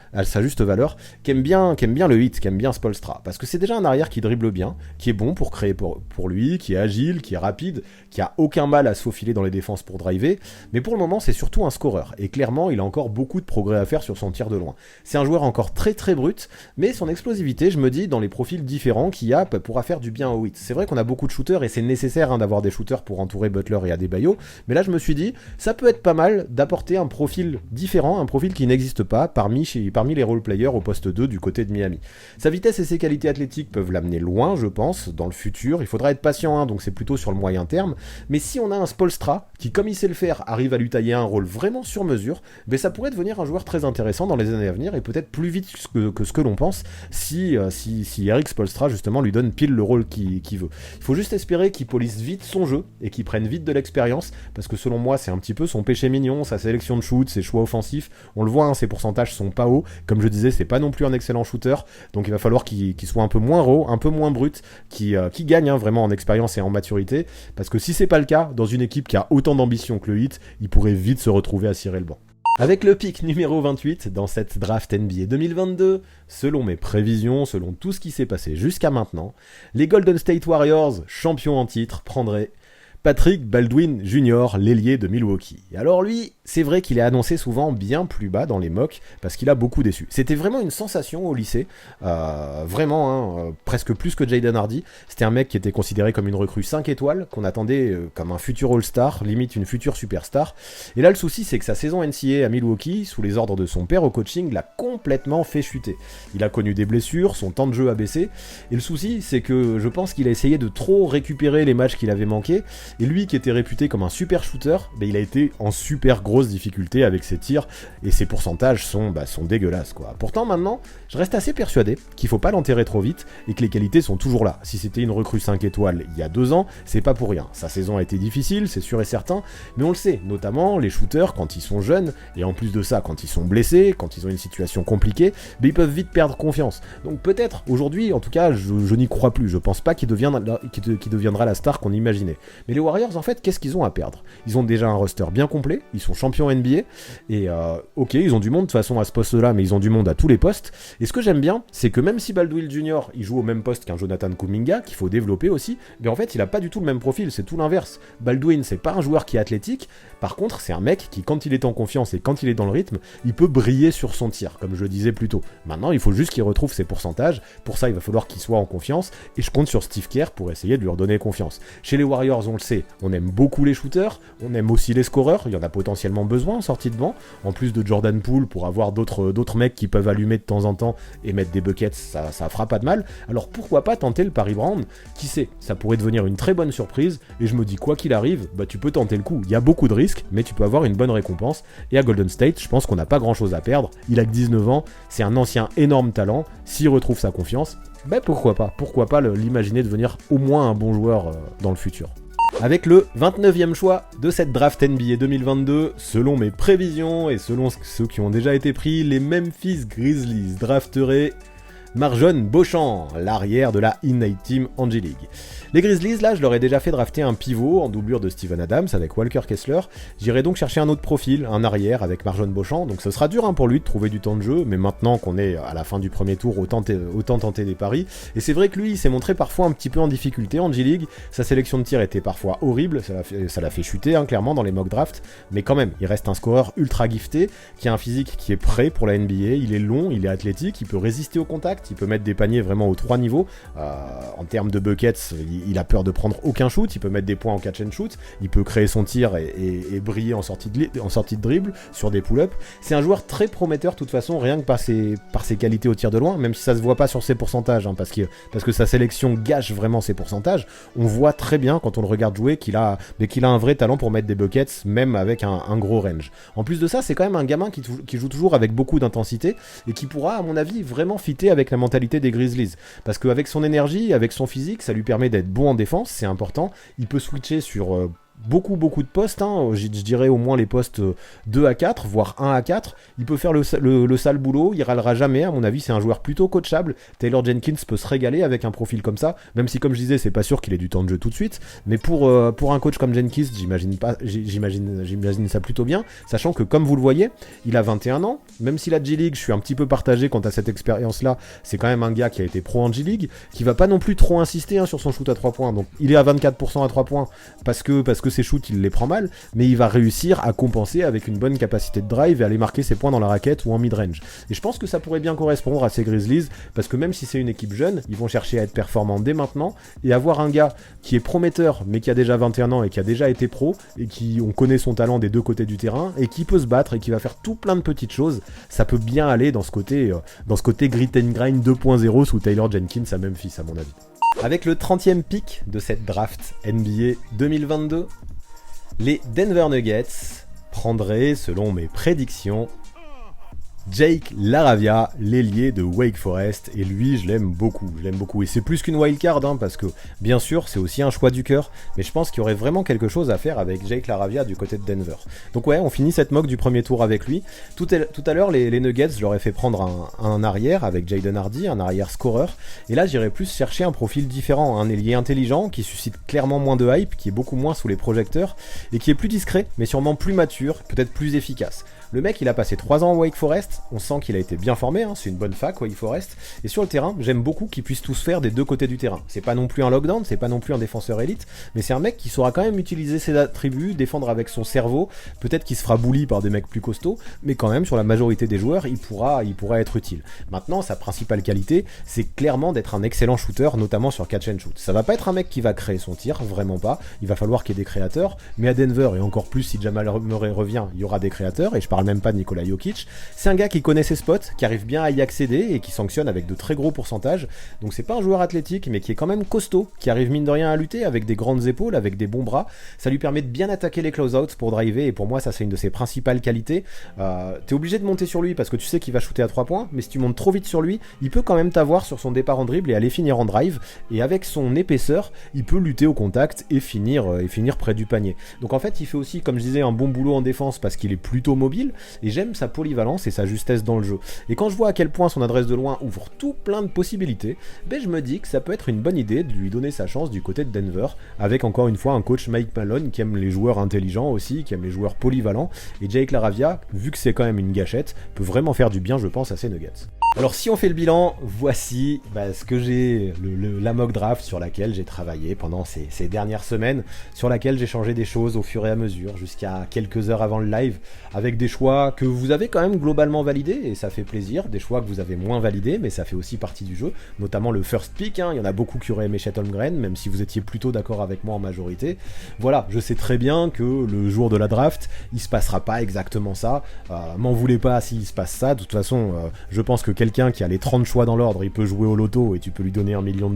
qui aime bien le hit, qui aime bien Spoelstra, parce que c'est déjà un arrière qui dribble bien, qui est bon pour créer pour lui, qui est agile, qui est rapide, qui a aucun mal à se faufiler dans les défenses pour driver, mais pour le moment c'est surtout un scoreur, et clairement il a encore beaucoup de progrès à faire sur son tir de loin. C'est un joueur encore très très brut, mais son explosivité, je me dis, dans les profils différents qu'il y a, pourra faire du bien au hit. C'est vrai qu'on a beaucoup de shooters et c'est nécessaire d'avoir des shooters pour entourer Butler et Adebayo, mais là je me suis dit, ça peut être pas mal d'apporter un profil différent, un profil qui n'existe pas parmi les role-players au poste 2 du côté de Miami. Sa vitesse et ses qualités athlétiques peuvent l'amener loin, je pense, dans le futur. Il faudra être patient, hein, donc c'est plutôt sur le moyen terme, mais si on a un Spoelstra qui, comme il sait le faire, arrive à lui tailler un rôle vraiment sur mesure, ça pourrait devenir un joueur très intéressant dans les années à venir et peut-être plus vite que ce que l'on pense si Eric Spoelstra justement lui donne pile le rôle qu'il veut. Il faut juste espérer qu'il polisse vite son jeu et qu'il prenne vite de l'expérience, parce que selon moi c'est un petit peu son péché mignon, sa sélection de shoot, ses choix offensifs, on le voit, hein, ses pourcentages sont pas hauts, comme je disais c'est pas non plus un excellent shooter, donc il va falloir qu'il soit un peu moins raw, un peu moins brut, qui gagne, hein, vraiment en expérience et en maturité, parce que si c'est pas le cas, dans une équipe qui a autant d'ambition que le Heat, il pourrait vite se retrouver à cirer le banc. Avec le pick numéro 28 dans cette draft NBA 2022, selon mes prévisions, selon tout ce qui s'est passé jusqu'à maintenant, les Golden State Warriors, champions en titre, prendraient Patrick Baldwin Jr., l'ailier de Milwaukee. Alors lui, c'est vrai qu'il est annoncé souvent bien plus bas dans les mocks, parce qu'il a beaucoup déçu. C'était vraiment une sensation au lycée, presque plus que Jaden Hardy. C'était un mec qui était considéré comme une recrue 5 étoiles, qu'on attendait comme un futur All-Star, limite une future superstar. Et là, le souci, c'est que sa saison NCAA à Milwaukee, sous les ordres de son père au coaching, l'a complètement fait chuter. Il a connu des blessures, son temps de jeu a baissé, et le souci, c'est que je pense qu'il a essayé de trop récupérer les matchs qu'il avait manqués. Et lui qui était réputé comme un super shooter, il a été en super grosse difficulté avec ses tirs, et ses pourcentages sont dégueulasses, quoi. Pourtant maintenant, je reste assez persuadé qu'il faut pas l'enterrer trop vite, et que les qualités sont toujours là. Si c'était une recrue 5 étoiles il y a 2 ans, c'est pas pour rien. Sa saison a été difficile, c'est sûr et certain, mais on le sait, notamment les shooters quand ils sont jeunes, et en plus de ça quand ils sont blessés, quand ils ont une situation compliquée, ils peuvent vite perdre confiance. Donc peut-être, aujourd'hui, en tout cas, je n'y crois plus, je pense pas qu'il deviendra la star qu'on imaginait. Mais les Warriors, en fait, qu'est-ce qu'ils ont à perdre? Ils ont déjà un roster bien complet, ils sont champions NBA, et ok, ils ont du monde de toute façon à ce poste-là, mais ils ont du monde à tous les postes, et ce que j'aime bien, c'est que même si Baldwin Jr. il joue au même poste qu'un Jonathan Kuminga, qu'il faut développer aussi, mais en fait, il a pas du tout le même profil, c'est tout l'inverse. Baldwin, c'est pas un joueur qui est athlétique, par contre, c'est un mec qui, quand il est en confiance et quand il est dans le rythme, il peut briller sur son tir, comme je le disais plus tôt. Maintenant, il faut juste qu'il retrouve ses pourcentages, pour ça, il va falloir qu'il soit en confiance, et je compte sur Steve Kerr pour essayer de lui redonner confiance. Chez les Warriors, on le sait, on aime beaucoup les shooters, on aime aussi les scoreurs, il y en a potentiellement besoin en sortie de banc, en plus de Jordan Poole pour avoir d'autres mecs qui peuvent allumer de temps en temps et mettre des buckets, ça fera pas de mal. Alors pourquoi pas tenter le Paris Brand? Qui sait, ça pourrait devenir une très bonne surprise, et je me dis quoi qu'il arrive, tu peux tenter le coup. Il y a beaucoup de risques, mais tu peux avoir une bonne récompense, et à Golden State, je pense qu'on n'a pas grand chose à perdre. Il a que 19 ans, c'est un ancien énorme talent, s'il retrouve sa confiance, pourquoi pas l'imaginer devenir au moins un bon joueur dans le futur. Avec le 29e choix de cette draft NBA 2022, selon mes prévisions et selon ceux qui ont déjà été pris, les Memphis Grizzlies drafteraient Marjon Beauchamp, l'arrière de la Innate Team Angie League. Les Grizzlies, là, je leur ai déjà fait drafter un pivot en doublure de Steven Adams avec Walker Kessler. J'irai donc chercher un autre profil, un arrière avec Marjon Beauchamp. Donc ce sera dur pour lui de trouver du temps de jeu, mais maintenant qu'on est à la fin du premier tour, autant tenter des paris. Et c'est vrai que lui, il s'est montré parfois un petit peu en difficulté en G-League. Sa sélection de tir était parfois horrible, ça l'a fait chuter clairement dans les mock drafts. Mais quand même, il reste un scoreur ultra gifté, qui a un physique qui est prêt pour la NBA. Il est long, il est athlétique, il peut résister au contact, il peut mettre des paniers vraiment aux 3 niveaux. En termes de buckets, il a peur de prendre aucun shoot, il peut mettre des points en catch and shoot, il peut créer son tir et briller en sortie de dribble, sur des pull-ups. C'est un joueur très prometteur de toute façon, rien que par ses qualités au tir de loin, même si ça se voit pas sur ses pourcentages, parce que sa sélection gâche vraiment ses pourcentages. On voit très bien quand on le regarde jouer qu'il a un vrai talent pour mettre des buckets, même avec un gros range. En plus de ça, c'est quand même un gamin qui joue toujours avec beaucoup d'intensité et qui pourra, à mon avis, vraiment fitter avec la mentalité des Grizzlies. Parce qu'avec son énergie, avec son physique, ça lui permet d'être bon en défense, c'est important. Il peut switcher sur beaucoup de postes, je dirais au moins les postes 2 à 4, voire 1 à 4. Il peut faire le sale boulot, il râlera jamais, à mon avis c'est un joueur plutôt coachable. Taylor Jenkins peut se régaler avec un profil comme ça, même si comme je disais c'est pas sûr qu'il ait du temps de jeu tout de suite, mais pour un coach comme Jenkins, j'imagine ça plutôt bien, sachant que comme vous le voyez, il a 21 ans, même si la G-League, je suis un petit peu partagé quant à cette expérience là, c'est quand même un gars qui a été pro en G-League, qui va pas non plus trop insister sur son shoot à 3 points, donc il est à 24% à 3 points, parce que ses shoots il les prend mal, mais il va réussir à compenser avec une bonne capacité de drive et aller marquer ses points dans la raquette ou en mid-range. Et je pense que ça pourrait bien correspondre à ces Grizzlies, parce que même si c'est une équipe jeune, ils vont chercher à être performants dès maintenant, et avoir un gars qui est prometteur, mais qui a déjà 21 ans et qui a déjà été pro, et on connaît son talent des deux côtés du terrain, et qui peut se battre et qui va faire tout plein de petites choses, ça peut bien aller dans ce côté grit and grind 2.0 sous Taylor Jenkins à Memphis à mon avis. Avec le 30e pick de cette draft NBA 2022, les Denver Nuggets prendraient, selon mes prédictions, Jake LaRavia, l'ailier de Wake Forest, et lui je l'aime beaucoup, et c'est plus qu'une wildcard, parce que bien sûr c'est aussi un choix du cœur, mais je pense qu'il y aurait vraiment quelque chose à faire avec Jake LaRavia du côté de Denver. Donc ouais, on finit cette mock du premier tour avec lui. Tout à l'heure les Nuggets, je leur ai fait prendre un arrière avec Jaden Hardy, un arrière scoreur, et là j'irais plus chercher un profil différent, un ailier intelligent qui suscite clairement moins de hype, qui est beaucoup moins sous les projecteurs, et qui est plus discret, mais sûrement plus mature, peut-être plus efficace. Le mec, il a passé 3 ans au Wake Forest, on sent qu'il a été bien formé, c'est une bonne fac Wake Forest, et sur le terrain, j'aime beaucoup qu'il puisse tous faire des deux côtés du terrain. C'est pas non plus un lockdown, c'est pas non plus un défenseur élite, mais c'est un mec qui saura quand même utiliser ses attributs, défendre avec son cerveau, peut-être qu'il se fera bully par des mecs plus costauds, mais quand même, sur la majorité des joueurs, il pourra être utile. Maintenant, sa principale qualité, c'est clairement d'être un excellent shooter, notamment sur catch and shoot. Ça va pas être un mec qui va créer son tir, vraiment pas, il va falloir qu'il y ait des créateurs, mais à Denver, et encore plus si Jamal Murray revient, il y aura des créateurs, et je parle même pas de Nikola Jokic. C'est un gars qui connaît ses spots, qui arrive bien à y accéder et qui sanctionne avec de très gros pourcentages. Donc c'est pas un joueur athlétique, mais qui est quand même costaud, qui arrive mine de rien à lutter avec des grandes épaules, avec des bons bras. Ça lui permet de bien attaquer les close-outs pour driver, et pour moi ça c'est une de ses principales qualités. T'es obligé de monter sur lui parce que tu sais qu'il va shooter à 3 points, mais si tu montes trop vite sur lui, il peut quand même t'avoir sur son départ en dribble et aller finir en drive, et avec son épaisseur, il peut lutter au contact et finir près du panier. Donc en fait il fait aussi, comme je disais, un bon boulot en défense parce qu'il est plutôt mobile, et j'aime sa polyvalence et sa justesse dans le jeu. Et quand je vois à quel point son adresse de loin ouvre tout plein de possibilités, je me dis que ça peut être une bonne idée de lui donner sa chance du côté de Denver, avec encore une fois un coach Mike Malone qui aime les joueurs intelligents aussi, qui aime les joueurs polyvalents, et Jake LaRavia, vu que c'est quand même une gâchette, peut vraiment faire du bien, je pense, à ces Nuggets. Alors si on fait le bilan, voici ce que j'ai, la mock draft sur laquelle j'ai travaillé pendant ces dernières semaines, sur laquelle j'ai changé des choses au fur et à mesure, jusqu'à quelques heures avant le live, avec des choix que vous avez quand même globalement validés, et ça fait plaisir, des choix que vous avez moins validés, mais ça fait aussi partie du jeu, notamment le first pick, il y en a beaucoup qui auraient aimé Chet Holmgren, même si vous étiez plutôt d'accord avec moi en majorité. Voilà, je sais très bien que le jour de la draft, il se passera pas exactement ça, m'en voulez pas s'il se passe ça, de toute façon, je pense que quelqu'un qui a les 30 choix dans l'ordre, il peut jouer au loto et tu peux lui donner $1 million,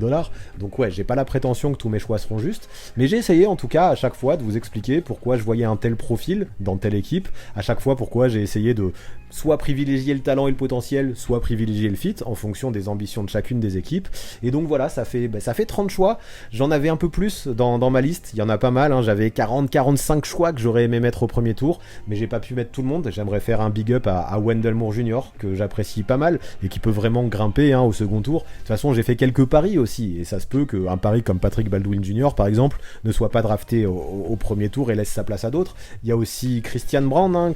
donc ouais, j'ai pas la prétention que tous mes choix seront justes, mais j'ai essayé en tout cas à chaque fois de vous expliquer pourquoi je voyais un tel profil dans telle équipe, à chaque fois pourquoi pourquoi j'ai essayé de soit privilégier le talent et le potentiel, soit privilégier le fit, en fonction des ambitions de chacune des équipes. Et donc voilà, ça fait 30 choix. J'en avais un peu plus dans ma liste, il y en a pas mal, hein. J'avais 40-45 choix que j'aurais aimé mettre au premier tour, mais j'ai pas pu mettre tout le monde. J'aimerais faire un big up à Wendell Moore Jr., que j'apprécie pas mal, et qui peut vraiment grimper, hein, au second tour. De toute façon, j'ai fait quelques paris aussi, et ça se peut qu'un pari comme Patrick Baldwin Jr., par exemple, ne soit pas drafté au premier tour et laisse sa place à d'autres. Il y a aussi Christian Brand, hein,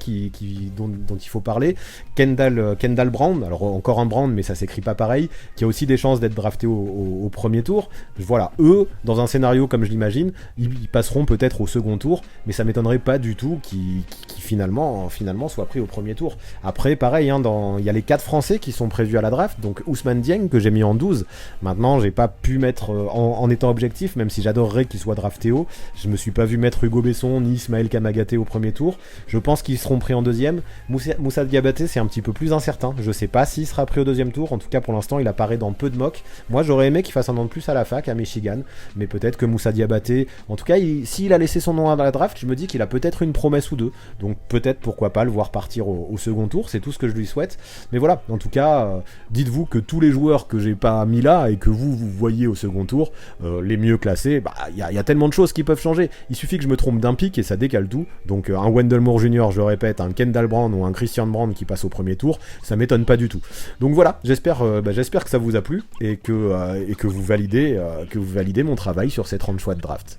dont il faut parler. Kendall Brand, alors encore un Brand, mais ça s'écrit pas pareil, qui a aussi des chances d'être drafté au premier tour. Voilà, eux, dans un scénario comme je l'imagine, ils passeront peut-être au second tour, mais ça m'étonnerait pas du tout qu'ils finalement soient pris au premier tour. Après, pareil, hein, il y a les 4 Français qui sont prévus à la draft, donc Ousmane Dieng, que j'ai mis en 12. Maintenant, j'ai pas pu mettre, en étant objectif, même si j'adorerais qu'il soit drafté haut, je me suis pas vu mettre Hugo Besson ni Ismaël Kamagaté au premier tour. Je pense qu'ils seront pris en deuxième. Moussa Diabaté, c'est un petit peu plus incertain. Je sais pas s'il sera pris au deuxième tour. En tout cas, pour l'instant, il apparaît dans peu de mocks. Moi, j'aurais aimé qu'il fasse un an de plus à la fac, à Michigan. Mais peut-être que Moussa Diabaté, en tout cas, s'il a laissé son nom à la draft, je me dis qu'il a peut-être une promesse ou deux. Donc peut-être, pourquoi pas, le voir partir au second tour. C'est tout ce que je lui souhaite. Mais voilà, en tout cas, dites-vous que tous les joueurs que j'ai pas mis là et que vous voyez au second tour, les mieux classés, il y a tellement de choses qui peuvent changer. Il suffit que je me trompe d'un pic et ça décale tout. Donc un Wendell Moore Jr., je répète, un Kendall Brand ou un Christian Brand qui passe au premier tour, ça m'étonne pas du tout. Donc voilà, j'espère que ça vous a plu et que vous validez mon travail sur ces 30 choix de draft.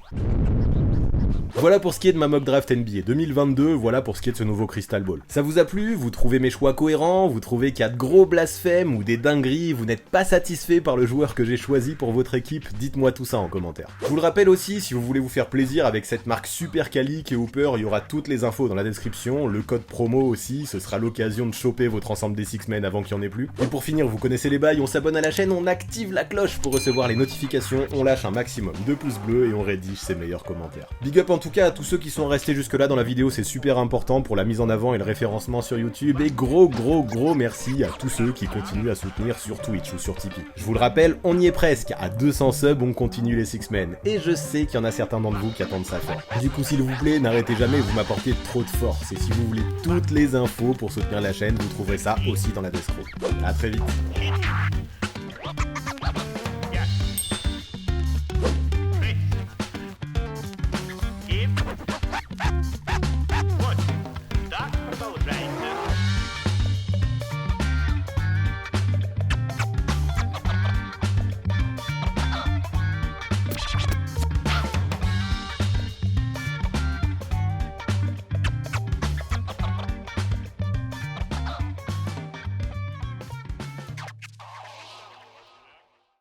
Voilà pour ce qui est de ma mock draft NBA 2022, voilà pour ce qui est de ce nouveau Crystal Ball. Ça vous a plu? Vous trouvez mes choix cohérents? Vous trouvez qu'il y a de gros blasphèmes ou des dingueries? Vous n'êtes pas satisfait par le joueur que j'ai choisi pour votre équipe? Dites-moi tout ça en commentaire. Je vous le rappelle aussi, si vous voulez vous faire plaisir avec cette marque super quali qu'est Hooper, il y aura toutes les infos dans la description, le code promo aussi, ce sera l'occasion de choper votre ensemble des Six-Men avant qu'il n'y en ait plus. Et pour finir, vous connaissez les bails, on s'abonne à la chaîne, on active la cloche pour recevoir les notifications, on lâche un maximum de pouces bleus et on rédige ses meilleurs commentaires. Big up en tout cas à tous ceux qui sont restés jusque là dans la vidéo, c'est super important pour la mise en avant et le référencement sur YouTube, et gros merci à tous ceux qui continuent à soutenir sur Twitch ou sur Tipeee. Je vous le rappelle, on y est presque, à 200 subs on continue les Six-Men, et je sais qu'il y en a certains d'entre vous qui attendent ça faire. Du coup s'il vous plaît, n'arrêtez jamais, vous m'apportez trop de force, et si vous voulez toutes les infos pour soutenir la chaîne, vous trouverez ça aussi dans la description. A très vite.